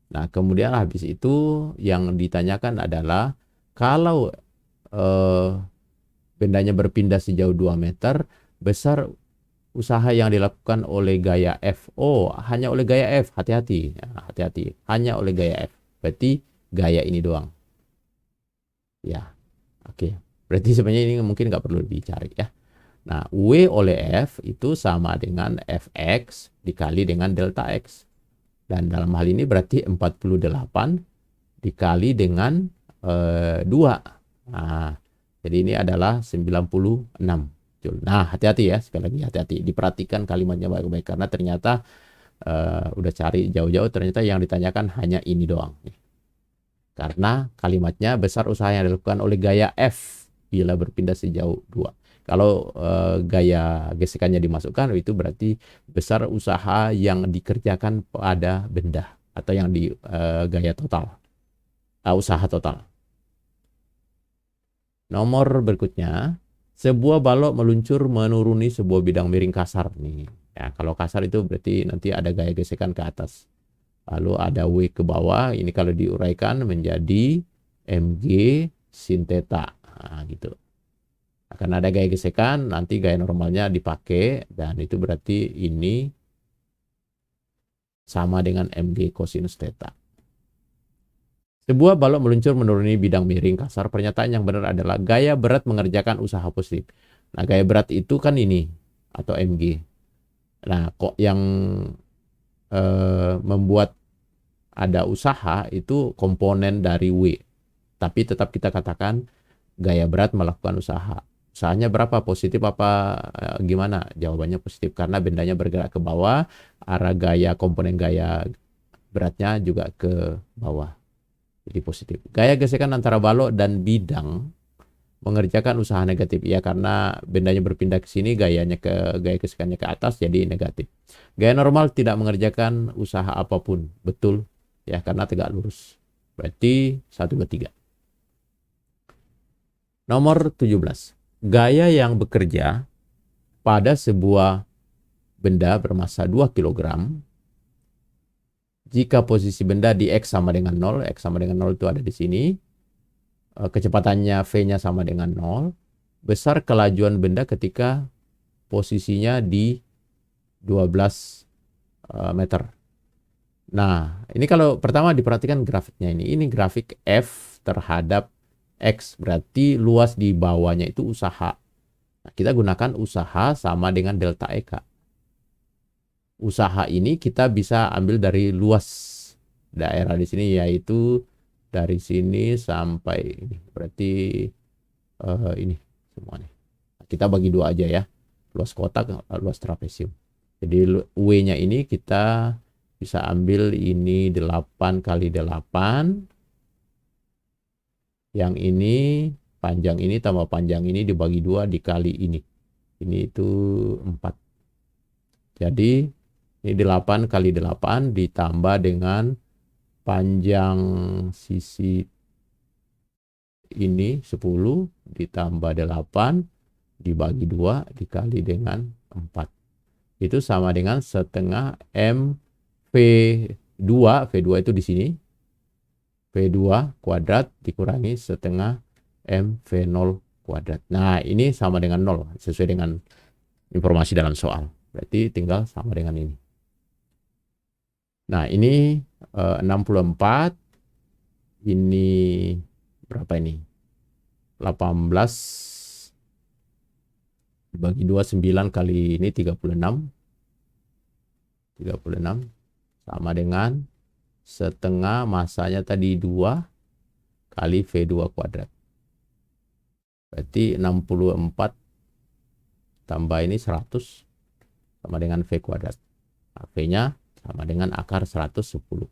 Nah, kemudian habis itu yang ditanyakan adalah kalau bendanya berpindah sejauh 2 meter, besar usaha yang dilakukan oleh gaya F. Oh, hanya oleh gaya F, hati-hati. Ya, hati-hati, hanya oleh gaya F. Berarti gaya ini doang. Ya, oke. Berarti sebenarnya ini mungkin nggak perlu dicari ya. Nah, W oleh F itu sama dengan Fx dikali dengan delta X. Dan dalam hal ini berarti 48 dikali dengan 2. Nah, jadi ini adalah 96 Joule. Nah, hati-hati ya, sekali lagi hati-hati. Diperhatikan kalimatnya baik-baik karena ternyata udah cari jauh-jauh, ternyata yang ditanyakan hanya ini doang. Karena kalimatnya besar usaha yang dilakukan oleh gaya F bila berpindah sejauh 2. Kalau gaya gesekannya dimasukkan, itu berarti besar usaha yang dikerjakan pada benda atau yang di gaya total, usaha total. Nomor berikutnya, sebuah balok meluncur menuruni sebuah bidang miring kasar nih. Ya, kalau kasar itu berarti nanti ada gaya gesekan ke atas. Lalu ada W ke bawah, ini kalau diuraikan menjadi mg sin theta. Nah, gitu. Akan ada gaya gesekan, nanti gaya normalnya dipakai, dan itu berarti ini sama dengan mg cosinus theta. Sebuah balok meluncur menuruni bidang miring kasar, pernyataan yang benar adalah gaya berat mengerjakan usaha positif. Nah, gaya berat itu kan ini, atau mg. Nah, kok yang membuat ada usaha itu komponen dari W. Tapi tetap kita katakan gaya berat melakukan usaha. Usahanya berapa? Positif apa gimana? Jawabannya positif karena bendanya bergerak ke bawah, arah gaya komponen gaya beratnya juga ke bawah. Jadi positif. Gaya gesekan antara balok dan bidang mengerjakan usaha negatif. Ya karena bendanya berpindah ke sini, gaya gesekannya ke atas jadi negatif. Gaya normal tidak mengerjakan usaha apapun. Betul ya karena tegak lurus. Berarti 1, 2, 3. Nomor 17. Gaya yang bekerja pada sebuah benda bermassa 2 kg jika posisi benda di X sama dengan 0, X sama dengan 0 itu ada di sini, kecepatannya V-nya sama dengan 0, besar kelajuan benda ketika posisinya di 12 meter. Nah, ini kalau pertama diperhatikan grafiknya ini grafik F terhadap X, berarti luas di bawahnya itu usaha. Nah, kita gunakan usaha sama dengan delta EK. Usaha ini kita bisa ambil dari luas daerah di sini, yaitu dari sini sampai ini. Berarti ini semua nih. Kita bagi 2 aja ya. Luas kotak, luas trapesium. Jadi W-nya ini kita bisa ambil ini 8 kali 8. Yang ini panjang ini tambah panjang ini dibagi 2 dikali ini. Ini itu 4. Jadi ini 8 kali 8 ditambah dengan panjang sisi ini 10 ditambah 8 dibagi 2 dikali dengan 4. Itu sama dengan setengah M V2. V2 itu di sini. V2 kuadrat dikurangi setengah M V0 kuadrat. Nah, ini sama dengan 0 sesuai dengan informasi dalam soal. Berarti tinggal sama dengan ini. Nah, ini 64. Ini berapa ini? 18 bagi 2, 9 kali ini 36. 36 sama dengan setengah masanya tadi 2 kali V2 kuadrat. Berarti 64 tambah ini 100 sama dengan V kuadrat. Nah, V-nya sama dengan akar 110.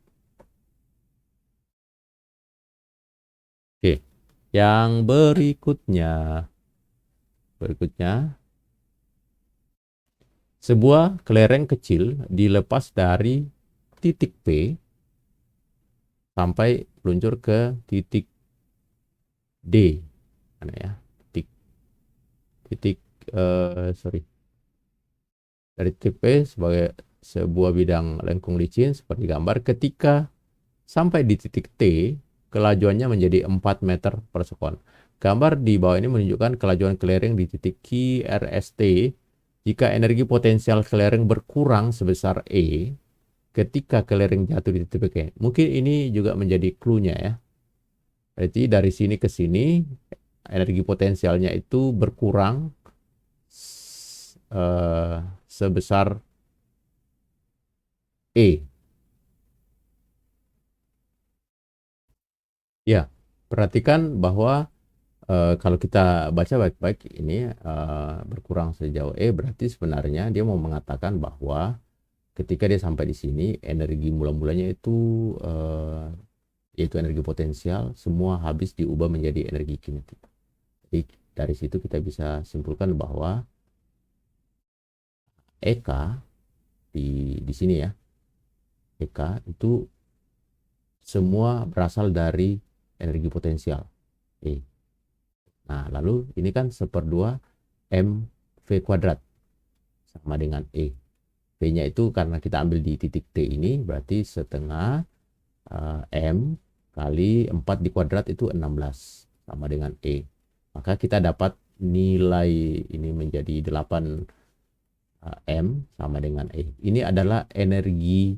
Oke, yang berikutnya. Sebuah kelereng kecil dilepas dari titik P sampai meluncur ke titik D. Mana ya? Dari titik P sebagai sebuah bidang lengkung licin seperti gambar. Ketika sampai di titik T, kelajuannya menjadi 4 meter per sekon. Gambar di bawah ini menunjukkan kelajuan kelereng di titik QRST jika energi potensial kelereng berkurang sebesar E ketika kelereng jatuh di titik P. Mungkin ini juga menjadi clue-nya ya. Berarti dari sini ke sini energi potensialnya itu berkurang sebesar E. Ya, perhatikan bahwa kalau kita baca baik-baik ini berkurang sejauh E, berarti sebenarnya dia mau mengatakan bahwa ketika dia sampai di sini energi mula-mulanya itu yaitu energi potensial semua habis diubah menjadi energi kinetik. Jadi dari situ kita bisa simpulkan bahwa EK di sini ya, EK itu semua berasal dari energi potensial E. Nah, lalu ini kan 1/2 mv kuadrat sama dengan E. V-nya itu karena kita ambil di titik T ini berarti setengah M kali 4 di kuadrat itu 16 sama dengan E. Maka kita dapat nilai ini menjadi 8 M sama dengan E. Ini adalah energi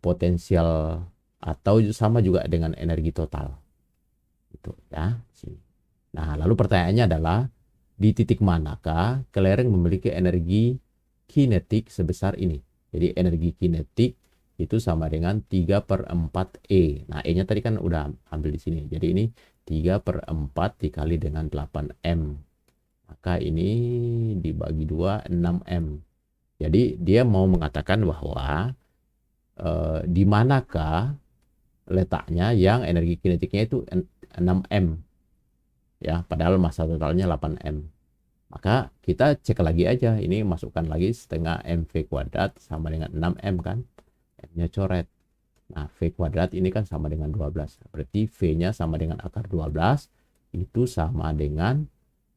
potensial atau sama juga dengan energi total. Itu ya. Nah, lalu pertanyaannya adalah di titik manakah kelereng memiliki energi kinetik sebesar ini? Jadi energi kinetik itu sama dengan 3/4 E. Nah, E-nya tadi kan udah ambil di sini. Jadi ini 3/4 dikali dengan 8M. Maka ini dibagi 2, 6M. Jadi dia mau mengatakan bahwa di manakah letaknya yang energi kinetiknya itu 6M. Ya, padahal massa totalnya 8M. Maka kita cek lagi aja, ini masukkan lagi setengah mv kuadrat sama dengan 6M kan. M-nya coret. Nah, V kuadrat ini kan sama dengan 12. Berarti V-nya sama dengan akar 12. Itu sama dengan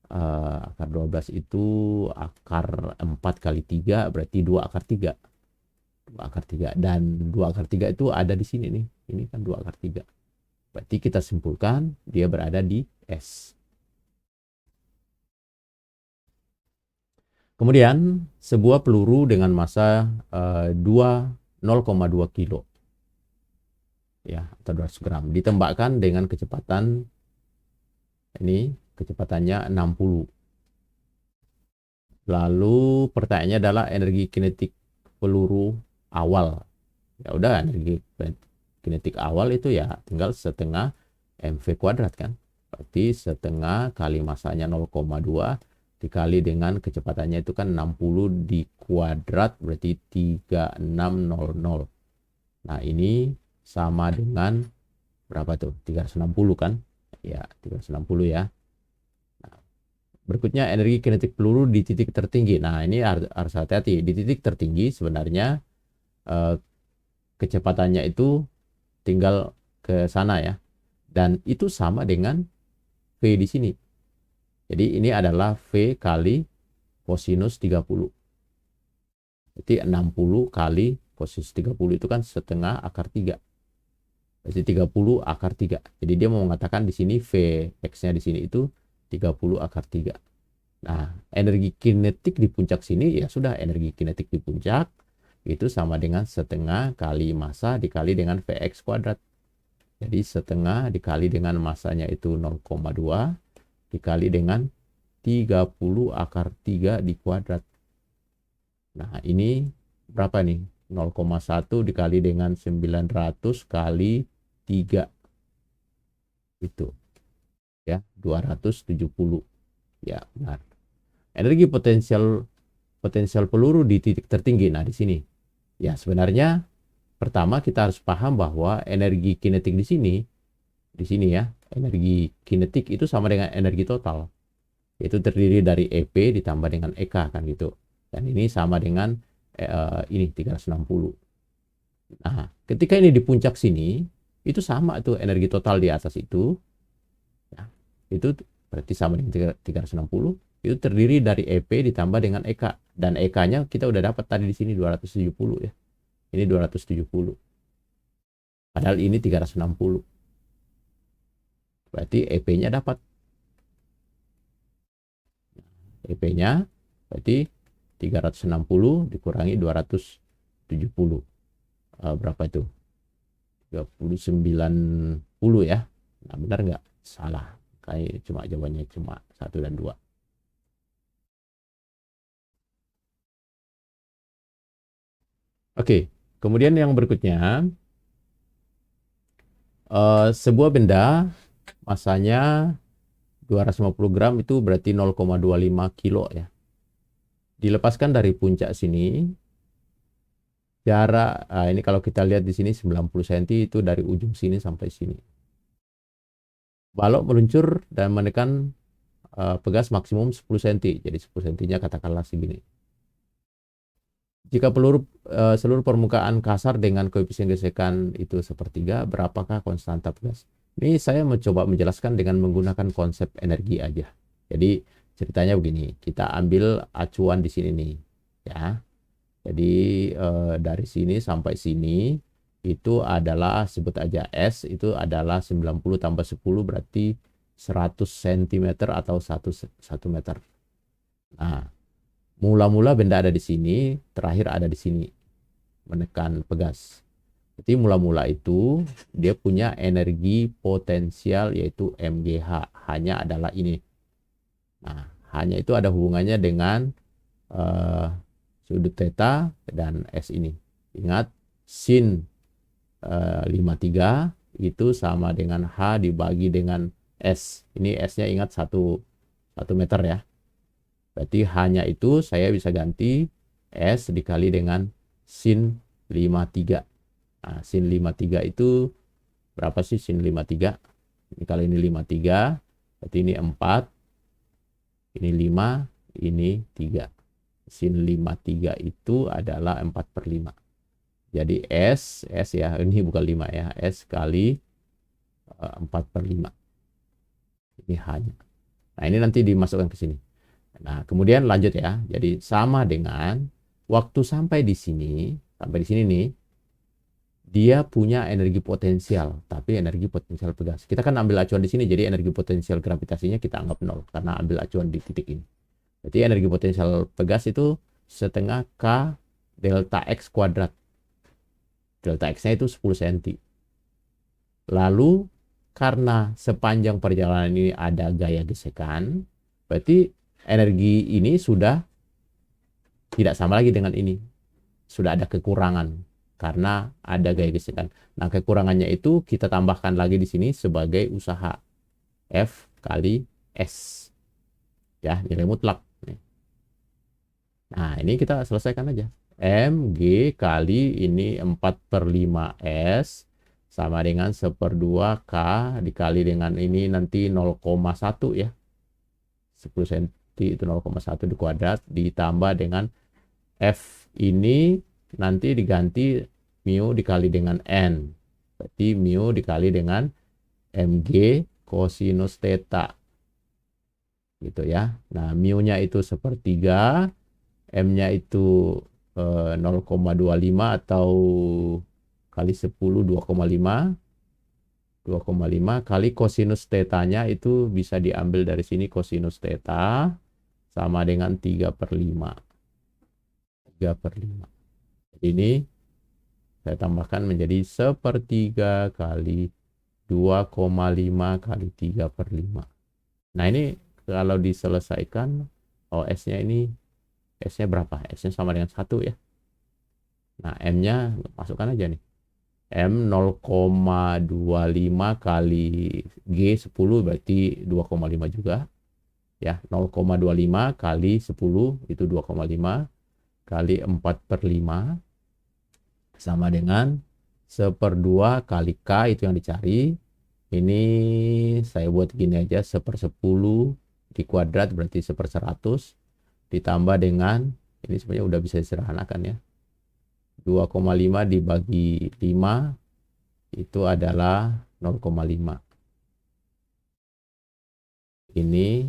akar 12 itu akar 4 kali 3 berarti 2 akar 3. 2 akar 3. Dan 2 akar 3 itu ada di sini nih. Ini kan 2 akar 3. Berarti kita simpulkan dia berada di S. Kemudian sebuah peluru dengan massa 0,2 kilo ya atau 200 gram ditembakkan dengan kecepatan ini kecepatannya 60. Lalu pertanyaannya adalah energi kinetik peluru awal. Ya udah, energi kinetik awal itu ya tinggal setengah mv kuadrat kan. Berarti setengah kali massanya 0,2 dikali dengan kecepatannya itu kan 60 di kuadrat berarti 3600. Nah, ini sama dengan berapa tuh? 360 kan? Ya, 360 ya. Nah, berikutnya energi kinetik peluru di titik tertinggi. Nah, ini harus hati-hati. Di titik tertinggi sebenarnya kecepatannya itu tinggal ke sana ya. Dan itu sama dengan V di sini. Jadi ini adalah V kali kosinus 30. Jadi 60 kali kosinus 30 itu kan setengah akar 3. Jadi 30 akar 3. Jadi dia mau mengatakan di sini V X-nya di sini itu 30 akar 3. Nah, energi kinetik di puncak sini ya sudah, energi kinetik di puncak itu sama dengan setengah kali massa dikali dengan Vx kuadrat. Jadi setengah dikali dengan massanya itu 0,2 dikali dengan 30 akar 3 di kuadrat. Nah, ini berapa nih? 0,1 dikali dengan 900 kali 3. Itu ya, 270. Ya, benar. Energi potensial peluru di titik tertinggi. Nah, di sini. Ya, sebenarnya pertama kita harus paham bahwa energi kinetik di sini ya, energi kinetik itu sama dengan energi total. Itu terdiri dari EP ditambah dengan EK kan gitu. Dan ini sama dengan ini 360. Nah, ketika ini di puncak sini, itu sama tuh energi total di atas itu. Ya, itu berarti sama dengan 360. Itu terdiri dari EP ditambah dengan EK. Dan EK-nya kita udah dapat tadi di sini 270 ya. Ini 270. Padahal ini 360. Berarti EP-nya dapat. EP-nya berarti 360 dikurangi 270. Berapa itu? 39 ya. Nah, benar nggak? Salah. Kayak cuma jawabannya cuma 1 dan 2. Oke, kemudian yang berikutnya, sebuah benda masanya 250 gram itu berarti 0,25 kilo ya. Dilepaskan dari puncak sini, jarak, ini kalau kita lihat di sini 90 cm itu dari ujung sini sampai sini. Balok meluncur dan menekan pegas maksimum 10 cm, jadi 10 cm-nya katakanlah segini. Jika seluruh permukaan kasar dengan koefisien gesekan itu sepertiga, berapakah konstanta pegas? Ini saya mencoba menjelaskan dengan menggunakan konsep energi aja. Jadi ceritanya begini, kita ambil acuan di sini nih, ya. Jadi dari sini sampai sini itu adalah, sebut aja S, itu adalah 90 tambah 10 berarti 100 cm atau 1 meter. Nah, mula-mula benda ada di sini, terakhir ada di sini, menekan pegas. Jadi mula-mula itu dia punya energi potensial yaitu MGH, hanya adalah ini. Nah, hanya itu ada hubungannya dengan sudut theta dan S ini. Ingat, sin 53 itu sama dengan H dibagi dengan S. Ini S-nya ingat 1 meter ya. Berarti hanya itu saya bisa ganti S dikali dengan sin 53. Nah, sin 53 itu berapa sih sin 53? Ini kalau ini 53, berarti ini 4, ini 5, ini 3. Sin 53 itu adalah 4/5. Jadi S ya, ini bukan 5 ya, S kali 4/5. Ini hanya. Nah, ini nanti dimasukkan ke sini. Nah, kemudian lanjut ya. Jadi sama dengan waktu sampai di sini nih, dia punya energi potensial, tapi energi potensial pegas. Kita kan ambil acuan di sini, jadi energi potensial gravitasinya kita anggap 0 karena ambil acuan di titik ini. Jadi energi potensial pegas itu setengah K delta X kuadrat. Delta X-nya itu 10 cm. Lalu karena sepanjang perjalanan ini ada gaya gesekan, berarti energi ini sudah tidak sama lagi dengan ini. Sudah ada kekurangan karena ada gaya gesekan. Nah, kekurangannya itu kita tambahkan lagi di sini sebagai usaha F kali S. Ya, nilai mutlak. Nah, ini kita selesaikan aja. MG kali ini 4/5 S sama dengan 1/2 K dikali dengan ini nanti 0,1 ya. 10 cm itu 0,1 di kuadrat ditambah dengan F ini nanti diganti mu dikali dengan N. Berarti mu dikali dengan MG kosinus theta. Gitu ya. Nah, mu-nya itu 1/3, M-nya itu 0,25 atau kali 10 2,5. 2,5 kali kosinus theta-nya itu bisa diambil dari sini, kosinus theta sama dengan 3/5. 3/5. Ini saya tambahkan menjadi 1/3 kali 2,5 kali 3/5. Nah, ini kalau diselesaikan, oh S-nya ini, S-nya berapa? S-nya sama dengan 1 ya. Nah, M-nya masukkan aja nih. M 0,25 kali G 10 berarti 2,5 juga. Ya, 0,25 kali 10 itu 2,5 kali 4/5 sama dengan 1/2 kali K, itu yang dicari. Ini saya buat gini aja, 1/10 dikuadrat berarti 1/100 ditambah dengan, ini sebenarnya udah bisa disederhanakan ya, 2,5 dibagi 5 itu adalah 0,5. Ini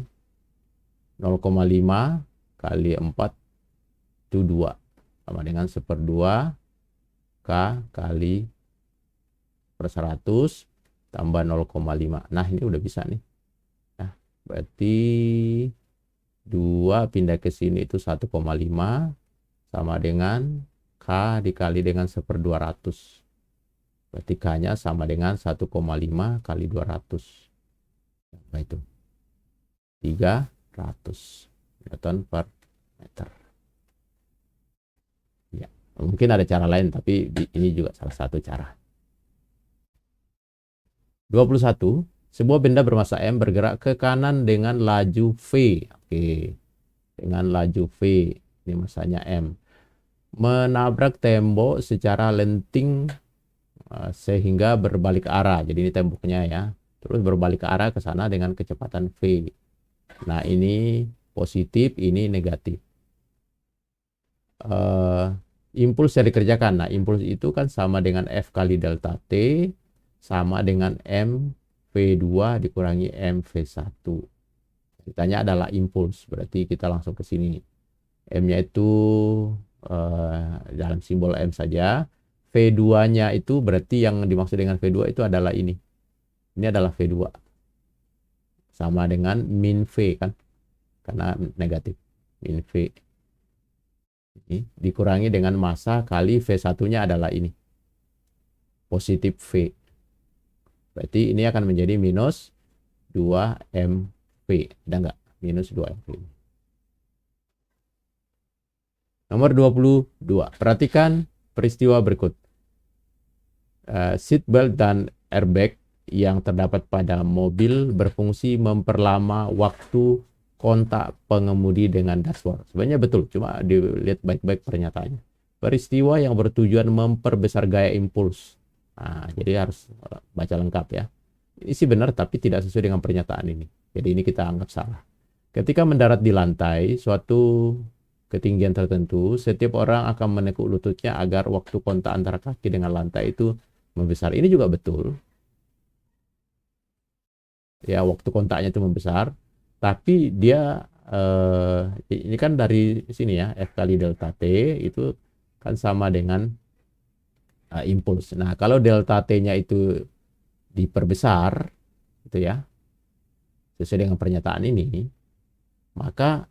0,5 kali 4 itu 2 sama dengan 1/2 K kali 100 tambah 0,5. Nah, ini udah bisa nih. Nah, berarti 2 pindah ke sini itu 1,5 sama dengan K dikali dengan 1/200. Berarti K-nya sama dengan 1,5 kali 200. Apa itu? 300 Newton per meter. Ya, mungkin ada cara lain, tapi ini juga salah satu cara. 21. Sebuah benda bermassa M bergerak ke kanan dengan laju V. Oke. Dengan laju V. Ini massanya M. Menabrak tembok secara lenting sehingga berbalik arah. Jadi ini temboknya ya. Terus berbalik arah ke sana dengan kecepatan V. Nah, ini positif, ini negatif. Impuls yang dikerjakan. Nah, impuls itu kan sama dengan F kali delta T sama dengan M V2 dikurangi M V1. Ditanya adalah impuls, berarti kita langsung ke sini. M-nya itu dalam simbol M saja. V2-nya itu berarti yang dimaksud dengan V2 itu adalah ini. Ini adalah V2. Sama dengan min V kan? Karena negatif. Min V. Ini dikurangi dengan massa kali V1-nya adalah ini. Positif V. Berarti ini akan menjadi minus 2mV. Ada nggak? Minus 2mV. Nomor 22. Perhatikan peristiwa berikut. Seatbelt dan airbag yang terdapat pada mobil berfungsi memperlama waktu kontak pengemudi dengan dashboard. Sebenarnya betul, cuma dilihat baik-baik pernyataannya. Peristiwa yang bertujuan memperbesar gaya impuls. Nah, jadi harus baca lengkap ya. Ini sih benar, tapi tidak sesuai dengan pernyataan ini. Jadi ini kita anggap salah. Ketika mendarat di lantai suatu ketinggian tertentu, setiap orang akan menekuk lututnya agar waktu kontak antara kaki dengan lantai itu membesar. Ini juga betul. Ya, waktu kontaknya itu membesar. Tapi dia, ini kan dari sini ya, F kali delta T itu kan sama dengan impuls. Nah, kalau delta T-nya itu diperbesar, gitu ya, sesuai dengan pernyataan ini, maka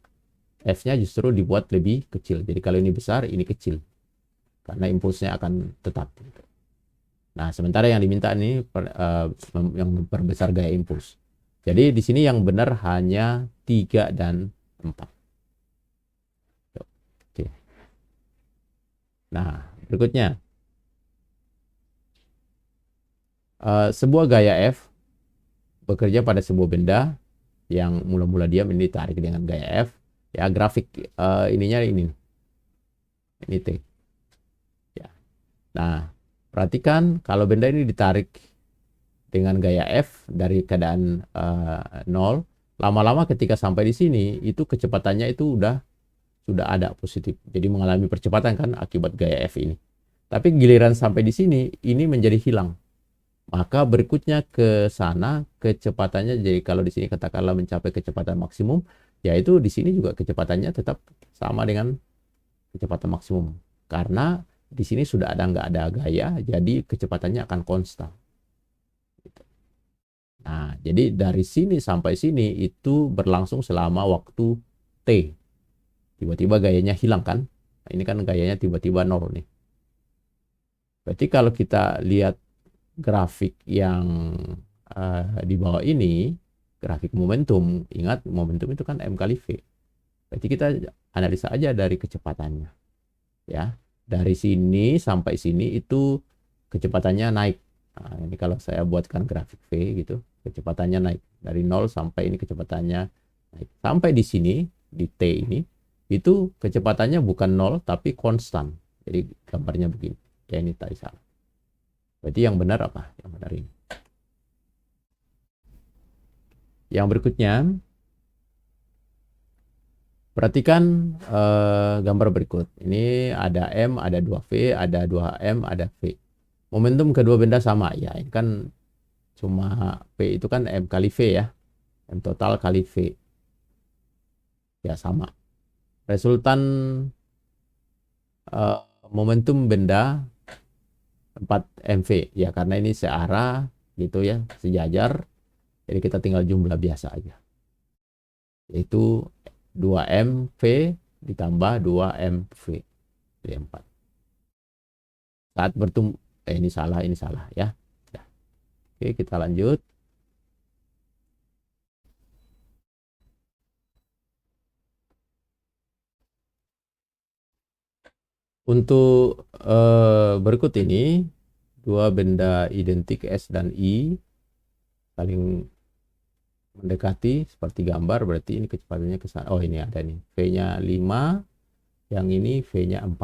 F-nya justru dibuat lebih kecil. Jadi kalau ini besar, ini kecil. Karena impulsnya akan tetap. Gitu. Nah, sementara yang diminta ini yang memperbesar gaya impuls. Jadi di sini yang benar hanya 3 dan 4. Oke. Nah, berikutnya. Sebuah gaya F bekerja pada sebuah benda yang mula-mula diam, ini ditarik dengan gaya F. Ya, grafik ininya ini. Ini T. Ya. Nah, perhatikan kalau benda ini ditarik dengan gaya F dari keadaan 0, lama-lama ketika sampai di sini itu kecepatannya itu sudah ada positif. Jadi mengalami percepatan kan akibat gaya F ini. Tapi giliran sampai di sini ini menjadi hilang. Maka berikutnya ke sana kecepatannya, jadi kalau di sini katakanlah mencapai kecepatan maksimum, yaitu di sini juga kecepatannya tetap sama dengan kecepatan maksimum. Karena di sini sudah nggak ada gaya, jadi kecepatannya akan konstan. Nah, jadi dari sini sampai sini itu berlangsung selama waktu T. Tiba-tiba gayanya hilang kan? Nah, ini kan gayanya tiba-tiba 0 nih. Berarti kalau kita lihat grafik yang di bawah ini, grafik momentum, ingat momentum itu kan M kali V. Berarti kita analisa aja dari kecepatannya. Ya, dari sini sampai sini itu kecepatannya naik. Nah, ini kalau saya buatkan grafik V gitu, kecepatannya naik. Dari 0 sampai ini kecepatannya naik. Sampai di sini, di T ini, itu kecepatannya bukan 0 tapi konstan. Jadi gambarnya begini. Ya ini tadi salah. Berarti yang benar apa? Yang benar ini. Yang berikutnya, perhatikan gambar berikut. Ini ada M, ada 2V, ada 2M, ada V. Momentum kedua benda sama. Ya, ini kan cuma P itu kan M kali V ya. M total kali V. Ya, sama. Resultan momentum benda 4MV. Ya, karena ini searah gitu ya, sejajar. Jadi kita tinggal jumlah biasa aja. Yaitu 2MV ditambah 2MV. Jadi 4. Saat bertumbuh, ini salah ya. Oke, kita lanjut. Untuk berikut ini, dua benda identik S dan I saling mendekati seperti gambar, berarti ini kecepatannya ke sana. Oh, ini ada nih. V-nya 5, yang ini V-nya 4.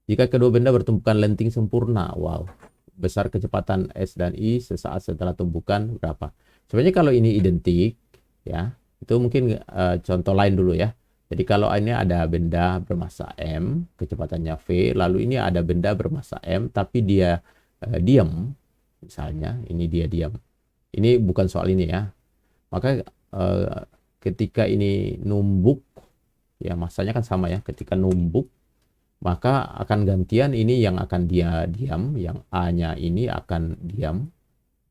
Jika kedua benda bertumbukan lenting sempurna, wow, besar kecepatan S dan I sesaat setelah tumbukan berapa? Sebenarnya kalau ini identik, ya, itu mungkin contoh lain dulu ya. Jadi kalau ini ada benda bermassa M, kecepatannya V, lalu ini ada benda bermassa M, tapi dia diam, misalnya, ini dia diam. Ini bukan soal ini ya. Maka ketika ini numbuk, ya massanya kan sama ya, ketika numbuk, maka akan gantian ini yang akan dia diam, yang A-nya ini akan diam,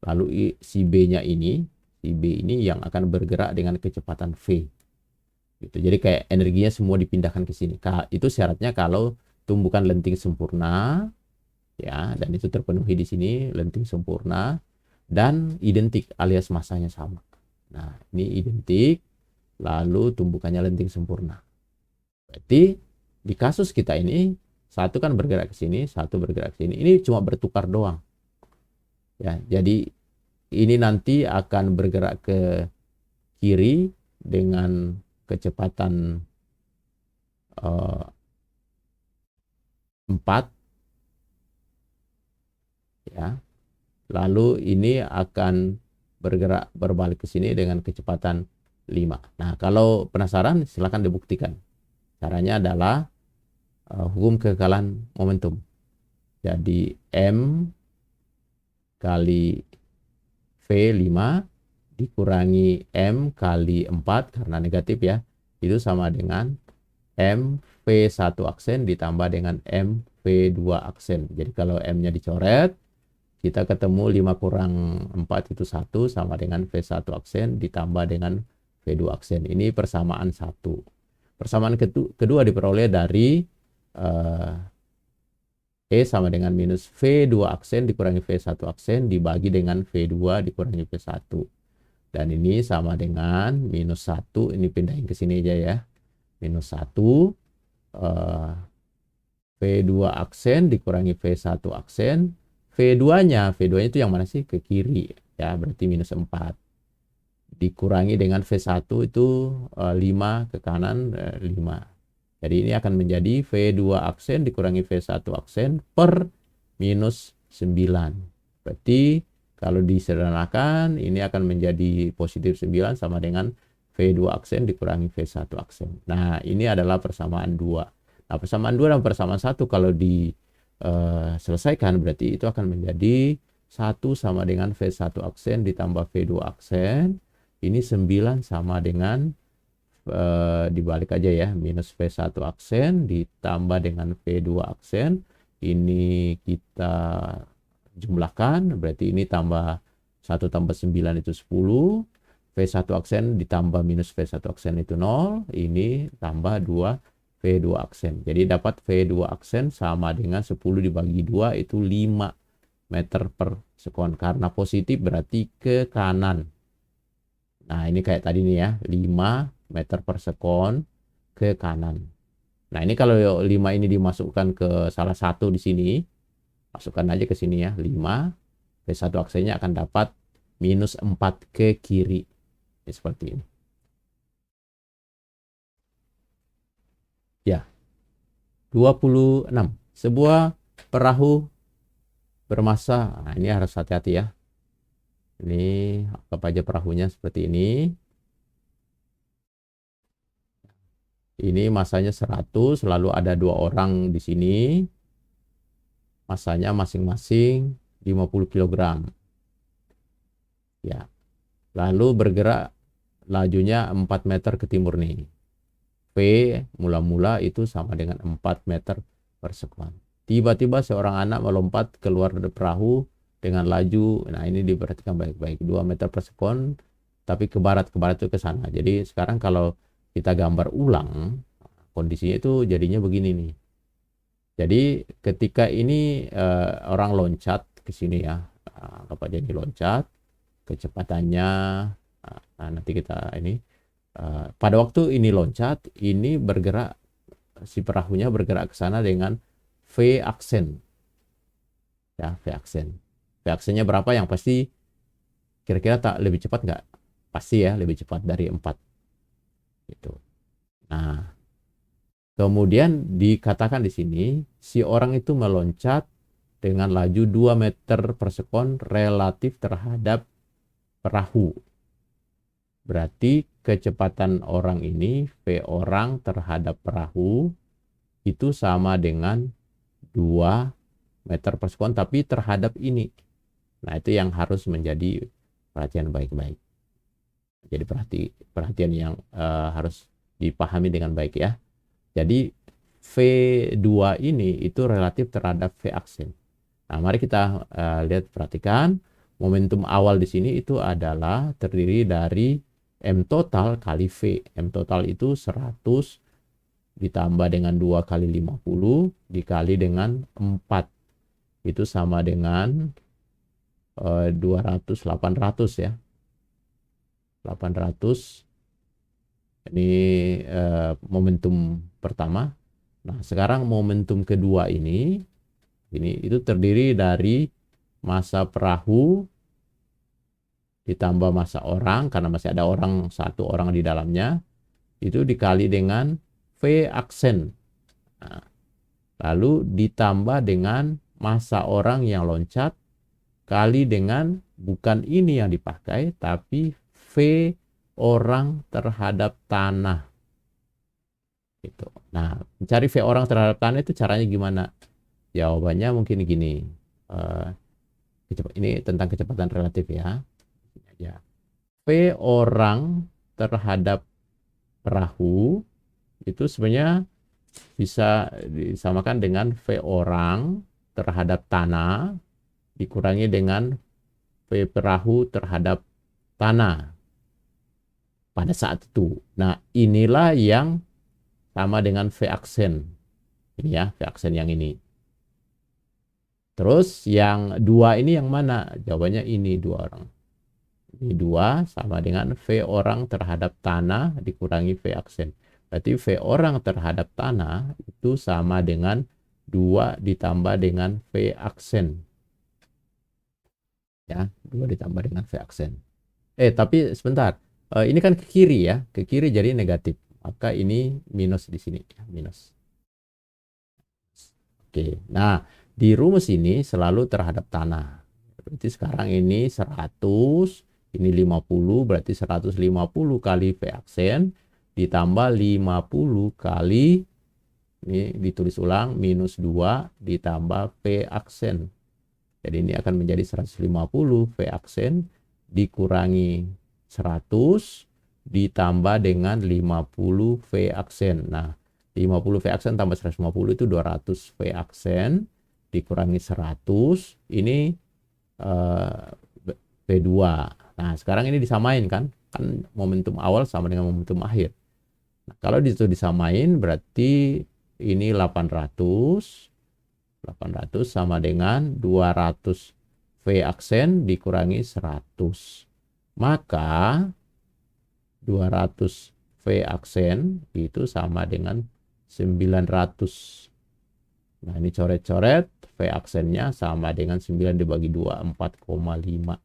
lalu si B-nya ini, si B ini yang akan bergerak dengan kecepatan V. Gitu. Jadi kayak energinya semua dipindahkan ke sini. Itu syaratnya kalau tumbukan lenting sempurna, ya, dan itu terpenuhi di sini, lenting sempurna dan identik alias massanya sama. Nah, ini identik, lalu tumbukannya lenting sempurna. Berarti di kasus kita ini, satu kan bergerak ke sini, satu bergerak ke sini. Ini cuma bertukar doang. Ya, jadi ini nanti akan bergerak ke kiri dengan kecepatan 4, ya. Lalu ini akan bergerak berbalik ke sini dengan kecepatan 5. Nah, kalau penasaran silakan dibuktikan. Caranya adalah hukum kekekalan momentum. Jadi M kali V5 dikurangi M kali 4 karena negatif ya, itu sama dengan M V1 aksen ditambah dengan M V2 aksen. Jadi kalau M-nya dicoret, kita ketemu 5 kurang 4 itu 1 sama dengan V1 aksen ditambah dengan V2 aksen. Ini persamaan 1. Persamaan kedua diperoleh dari E sama dengan minus V2 aksen dikurangi V1 aksen dibagi dengan V2 dikurangi V1. Dan ini sama dengan minus 1, ini pindahin ke sini aja ya. Minus 1, V2 aksen dikurangi V1 aksen. V2-nya itu yang mana sih? Ke kiri. Ya, berarti minus 4. Dikurangi dengan V1 itu 5 ke kanan, 5. Jadi ini akan menjadi V2 aksen dikurangi V1 aksen per minus 9. Berarti kalau disederhanakan ini akan menjadi positif 9 sama dengan V2 aksen dikurangi V1 aksen. Nah, ini adalah persamaan 2. Nah, persamaan 2 dan persamaan 1 kalau diselesaikan berarti itu akan menjadi 1 sama dengan V1 aksen ditambah V2 aksen. Ini 9 sama dengan dibalik aja ya, minus V1 aksen ditambah dengan V2 aksen. Ini kita jumlahkan, berarti ini tambah 1 tambah 9 itu 10. V1 aksen ditambah minus V1 aksen itu 0. Ini tambah 2 V2 aksen. Jadi dapat V2 aksen sama dengan 10 dibagi 2 itu 5 meter per sekon. Karena positif berarti ke kanan. Nah, ini kayak tadi nih ya, 5 meter per sekon ke kanan. Nah, ini kalau 5 ini dimasukkan ke salah satu di sini, masukkan aja ke sini ya, 5 ke satu aksennya akan dapat minus 4 ke kiri. Ini seperti ini. Ya, 26. Sebuah perahu bermassa, nah ini harus hati-hati ya. Ini apa aja perahunya seperti ini. Ini masanya 100, lalu ada 2 orang di sini. Masanya masing-masing 50 kg. Ya. Lalu bergerak lajunya 4 meter ke timur nih. V mula-mula itu sama dengan 4 meter per sekon. Tiba-tiba seorang anak melompat keluar dari perahu dengan laju, nah ini diperhatikan baik-baik, 2 meter per sekon, tapi ke barat itu ke sana. Jadi sekarang kalau kita gambar ulang, kondisinya itu jadinya begini nih. Jadi ketika ini orang loncat ke sini ya, apa jadi loncat, kecepatannya, nanti kita ini, pada waktu ini loncat, ini bergerak, si perahunya bergerak ke sana dengan V aksen. Ya, V aksen. V aksennya berapa yang pasti kira-kira tak lebih cepat nggak? Pasti ya, lebih cepat dari 4. Gitu. Nah, kemudian dikatakan di sini, si orang itu meloncat dengan laju 2 meter per sekon relatif terhadap perahu. Berarti kecepatan orang ini, V orang terhadap perahu, itu sama dengan 2 meter per sekon, tapi terhadap ini. Nah, itu yang harus menjadi perhatian baik-baik. Jadi perhatian yang harus dipahami dengan baik ya. Jadi V2 ini itu relatif terhadap V aksen. Nah, mari kita lihat, perhatikan momentum awal di sini itu adalah terdiri dari M total kali V. M total itu 100 ditambah dengan 2 kali 50 dikali dengan 4. Itu sama dengan 200, 800 ya. 800. Ini momentum pertama. Nah, sekarang momentum kedua ini itu terdiri dari massa perahu ditambah massa orang, karena masih ada satu orang di dalamnya, itu dikali dengan V aksen. Nah, lalu ditambah dengan massa orang yang loncat kali dengan, bukan ini yang dipakai, tapi V orang terhadap tanah. Gitu. Nah, mencari V orang terhadap tanah itu caranya gimana? Jawabannya mungkin gini. Ini tentang kecepatan relatif ya. V orang terhadap perahu itu sebenarnya bisa disamakan dengan V orang terhadap tanah dikurangi dengan V perahu terhadap tanah pada saat itu. Nah, inilah yang sama dengan V aksen. Ini ya, V aksen yang ini. Terus yang 2 ini yang mana? Jawabannya ini 2 orang. Ini 2 sama dengan V orang terhadap tanah dikurangi V aksen. Berarti V orang terhadap tanah itu sama dengan 2 ditambah dengan V aksen. Ya, 2 ditambah dengan V aksen. Tapi sebentar. Ini kan ke kiri ya. Ke kiri jadi negatif. Maka ini minus di sini. Minus. Oke. Nah, di rumus ini selalu terhadap tanah. Berarti sekarang ini 100. Ini 50, berarti 150 kali V aksen ditambah 50 kali, ini ditulis ulang, minus 2 ditambah V aksen. Jadi ini akan menjadi 150 V aksen dikurangi 100 ditambah dengan 50 V aksen. Nah, 50 V aksen tambah 150 itu 200 V aksen dikurangi 100, ini V2. Nah, sekarang ini disamain kan momentum awal sama dengan momentum akhir. Nah, kalau itu disamain berarti ini 800 sama dengan 200 V aksen dikurangi 100. Maka 200 V aksen itu sama dengan 900. Nah, ini coret-coret, V aksennya sama dengan 9 dibagi 2, 4,5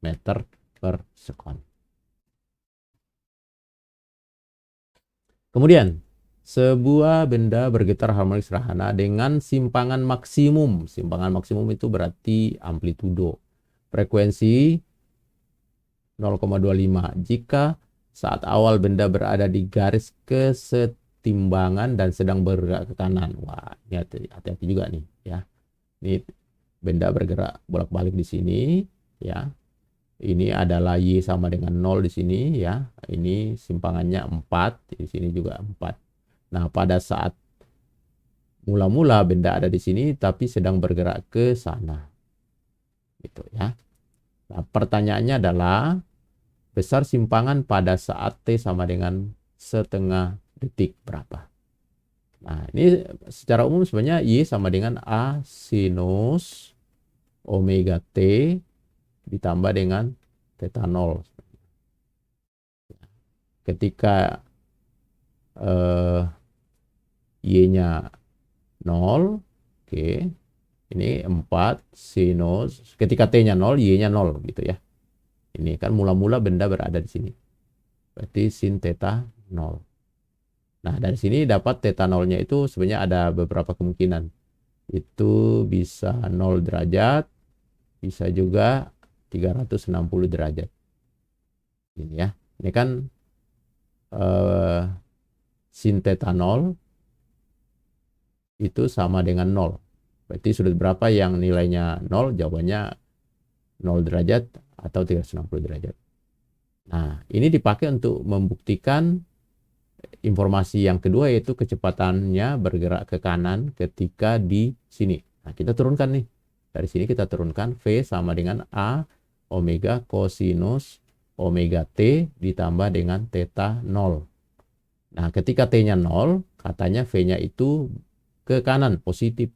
meter per sekon. Kemudian, sebuah benda bergetar harmonik serhana dengan simpangan maksimum. Simpangan maksimum itu berarti amplitudo. Frekuensi 0,25. Jika saat awal benda berada di garis kesetimbangan dan sedang bergerak ke kanan. Wah, ini hati-hati juga nih ya. Ini benda bergerak bolak-balik di sini ya. Ini adalah Y sama dengan 0 di sini ya. Ini simpangannya 4, di sini juga 4. Nah, pada saat mula-mula benda ada di sini tapi sedang bergerak ke sana. Gitu ya. Nah, pertanyaannya adalah besar simpangan pada saat T sama dengan setengah detik berapa? Nah, ini secara umum sebenarnya Y sama dengan A sinus omega T ditambah dengan theta 0. Ketika Y-nya 0, oke. Ini 4 sinus, ketika T-nya 0, Y-nya 0 gitu ya. Ini kan mula-mula benda berada di sini. Berarti sin theta 0. Nah, dari sini dapat theta 0-nya itu sebenarnya ada beberapa kemungkinan. Itu bisa 0 derajat, bisa juga 360 derajat. Ini ya. Ini kan sin theta 0 itu sama dengan 0. Berarti sudut berapa yang nilainya 0? Jawabannya 0 derajat atau 360 derajat. Nah, ini dipakai untuk membuktikan informasi yang kedua, yaitu kecepatannya bergerak ke kanan ketika di sini. Nah, kita turunkan nih. Dari sini kita turunkan V sama dengan A omega kosinus omega T ditambah dengan theta 0. Nah, ketika T-nya 0, katanya V-nya itu ke kanan, positif.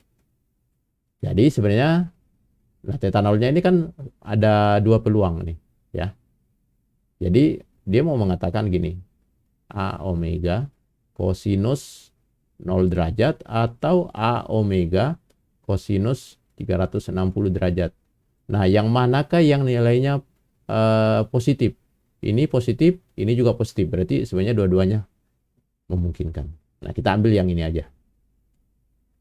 Jadi sebenarnya, nah theta 0-nya ini kan ada dua peluang nih, ya. Jadi dia mau mengatakan gini, A omega kosinus 0 derajat atau A omega kosinus 360 derajat. Nah, yang manakah yang nilainya positif? Ini positif, ini juga positif. Berarti sebenarnya dua-duanya memungkinkan. Nah, kita ambil yang ini aja.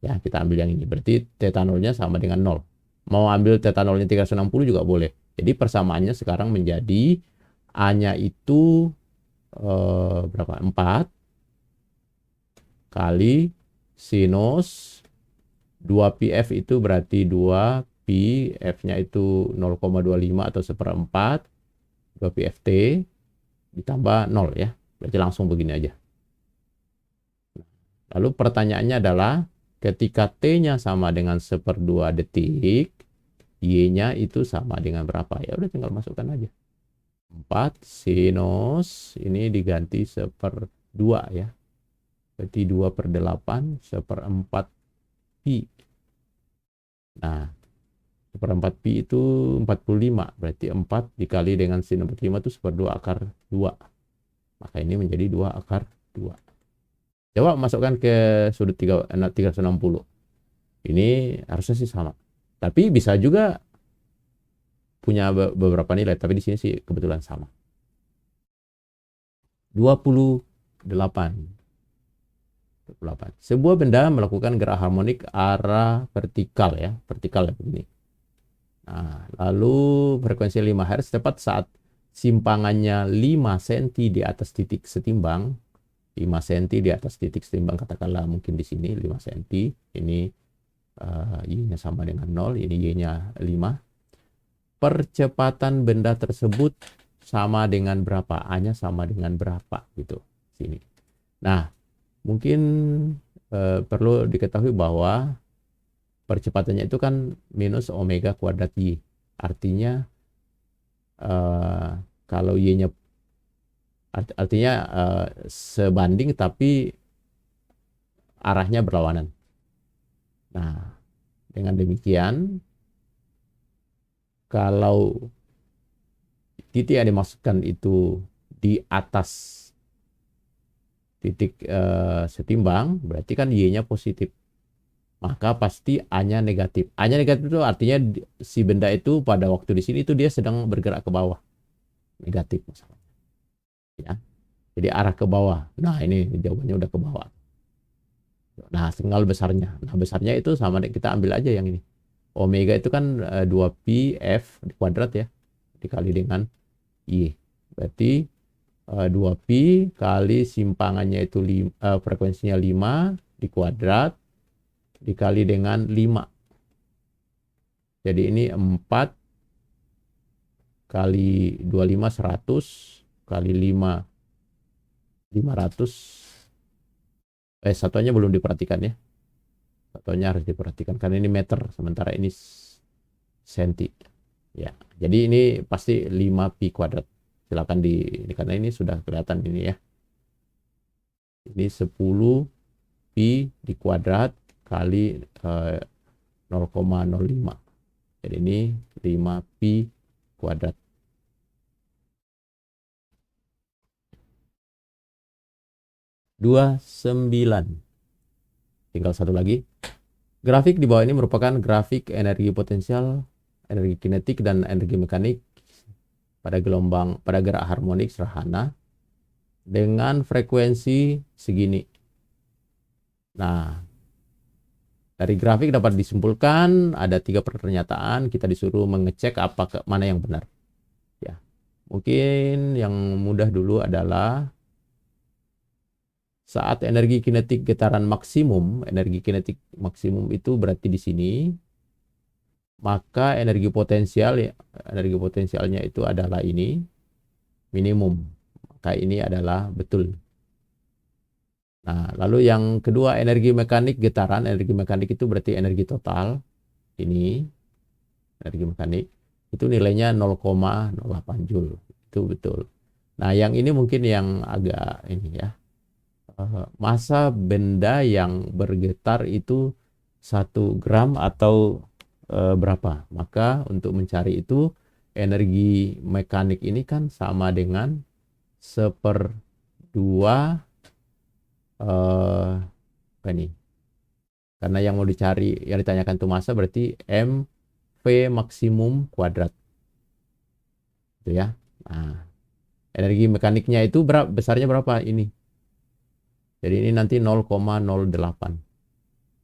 Ya, kita ambil yang ini. Berarti theta 0-nya sama dengan 0. Mau ambil theta 0-nya 360 juga boleh. Jadi persamaannya sekarang menjadi A-nya itu berapa? 4 kali sinus 2πf itu berarti 2 pi, F-nya itu 0,25 atau 1/4, 2πft ditambah 0 ya. Berarti langsung begini aja. Lalu pertanyaannya adalah ketika T-nya sama dengan 1/2 detik, Y-nya itu sama dengan berapa? Ya udah tinggal masukkan aja. 4 sinus, ini diganti 1/2 ya. Berarti 2/8, 1/4 pi. Nah, 1/4 pi itu 45. Berarti 4 dikali dengan sin 45 itu 1/2 akar 2. Maka ini menjadi 2 akar 2. Coba masukkan ke sudut 360. Ini harusnya sih sama. Tapi bisa juga punya beberapa nilai. Tapi di sini sih kebetulan sama. 28. Sebuah benda melakukan gerak harmonik arah vertikal ya. Vertikal ya begini. Nah, lalu frekuensi 5 Hz tepat saat simpangannya 5 cm di atas titik setimbang. 5 cm di atas titik setimbang, katakanlah mungkin di sini 5 cm. Ini Y-nya sama dengan 0, ini Y-nya 5. Percepatan benda tersebut sama dengan berapa? A-nya sama dengan berapa gitu sini. Nah, mungkin perlu diketahui bahwa percepatannya itu kan minus omega kuadrat Y. Artinya kalau Y-nya artinya sebanding tapi arahnya berlawanan. Nah, dengan demikian kalau titik yang dimaksudkan itu di atas titik setimbang, berarti kan Y-nya positif. Maka pasti A-nya negatif. A-nya negatif itu artinya si benda itu pada waktu di sini itu dia sedang bergerak ke bawah. Negatif misalnya. Ya. Jadi arah ke bawah. Nah, ini jawabannya udah ke bawah. Nah, tinggal besarnya. Nah, besarnya itu sama, kita ambil aja yang ini. Omega itu kan 2pi F kuadrat ya, dikali dengan Y. Berarti 2pi kali simpangannya itu frekuensinya 5 di kuadrat dikali dengan 5. Jadi ini 4 kali 25 100 kali 5 500. Satuannya belum diperhatikan ya. Satuannya harus diperhatikan karena ini meter sementara ini senti. Ya. Jadi ini pasti 5 pi kuadrat. Silakan ini karena ini sudah kelihatan ini ya. Ini 10 pi di kuadrat kali 0,05. Jadi ini 5 pi kuadrat. (29). Tinggal satu lagi. Grafik di bawah ini merupakan grafik energi potensial, energi kinetik, dan energi mekanik pada gerak harmonik sederhana dengan frekuensi segini. Nah, dari grafik dapat disimpulkan ada 3 pernyataan, kita disuruh mengecek mana yang benar. Ya. Mungkin yang mudah dulu adalah saat energi kinetik getaran maksimum, energi kinetik maksimum itu berarti di sini, maka energi potensialnya itu adalah ini minimum. Maka ini adalah betul. Nah, lalu yang kedua energi mekanik getaran, energi mekanik itu berarti energi total. Ini energi mekanik itu nilainya 0,08 Joule. Itu betul. Nah, yang ini mungkin yang agak ini ya. Massa benda yang bergetar itu 1 gram atau berapa. Maka untuk mencari itu energi mekanik ini kan sama dengan 1/2 apa ini? Karena yang mau dicari, yang ditanyakan itu massa berarti mv maksimum kuadrat. Itu ya. Nah, energi mekaniknya itu besarnya berapa ini? Jadi ini nanti 0,08.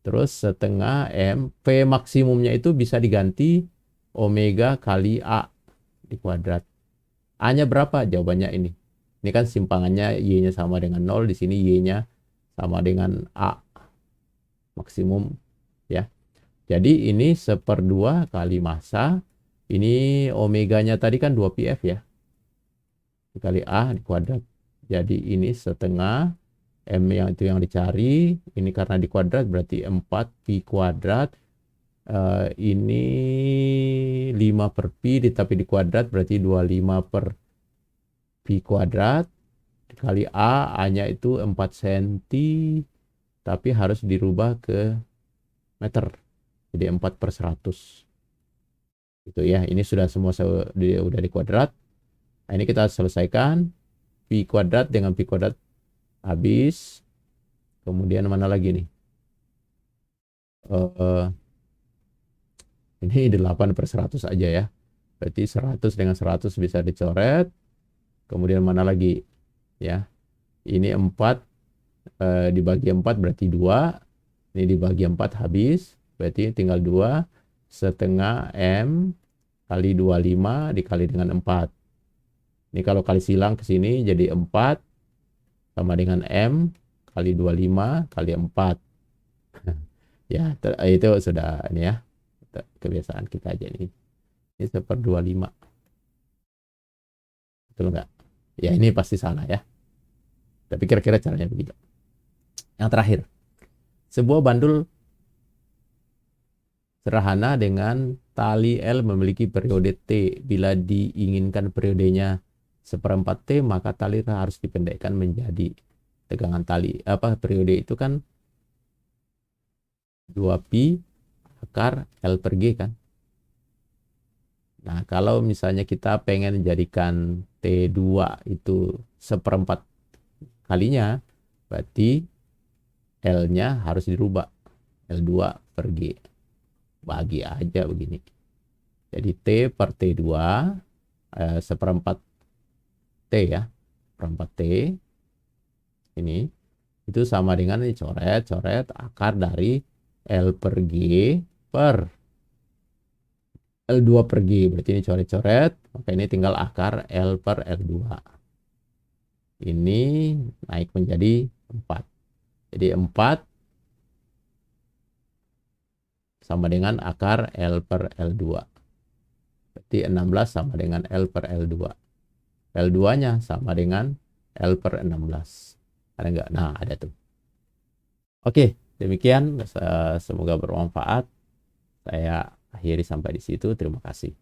Terus setengah M, V maksimumnya itu bisa diganti omega kali A di kuadrat. A-nya berapa? Jawabannya ini. Ini kan simpangannya Y-nya sama dengan 0, di sini Y-nya sama dengan A maksimum ya. Jadi ini 1/2 kali massa. Ini omeganya tadi kan 2πf ya. Dikali A di kuadrat. Jadi ini setengah M yang itu yang dicari, ini karena di kuadrat berarti 4 pi kuadrat. Ini 5 per pi tapi di kuadrat berarti 25 per pi kuadrat dikali A-nya itu 4 cm tapi harus dirubah ke meter. Jadi 4/100. Itu ya, ini sudah semua udah di kuadrat. Nah, ini kita selesaikan pi kuadrat dengan pi kuadrat habis. Kemudian mana lagi nih? Ini 8/100 aja ya. Berarti 100 dengan 100 bisa dicoret. Kemudian mana lagi? Ya. Ini 4 dibagi 4 berarti 2. Ini dibagi 4 habis. Berarti tinggal 2 setengah M kali 25 dikali dengan 4. Ini kalau kali silang ke sini jadi 4 sama dengan M kali 25 kali 4. Ya, itu sudah ini ya. Kebiasaan kita aja ini. Ini 1/25. Betul nggak? Ya, ini pasti salah ya. Tapi kira-kira caranya begitu. Yang terakhir. Sebuah bandul sederhana dengan tali L memiliki periode T. Bila diinginkan periodenya 1/4 T, maka tali harus dipendekkan menjadi tegangan tali. Periode itu kan 2pi akar L per G kan. Nah, kalau misalnya kita pengen jadikan T2 itu seperempat kalinya, berarti L-nya harus dirubah. L2 per G. Bagi aja begini. Jadi T per T2 seperempat T ya. Seperempat T. Ini. Itu sama dengan ini coret akar dari L per G per L2 per G. Berarti ini coret-coret. Maka ini tinggal akar L per L2. Ini naik menjadi 4. Jadi 4 sama dengan akar L per L2. Berarti 16 sama dengan L per L2. L2-nya sama dengan L per 16. Ada enggak? Nah, ada tuh. Oke, demikian. Semoga bermanfaat. Saya akhiri sampai di situ. Terima kasih.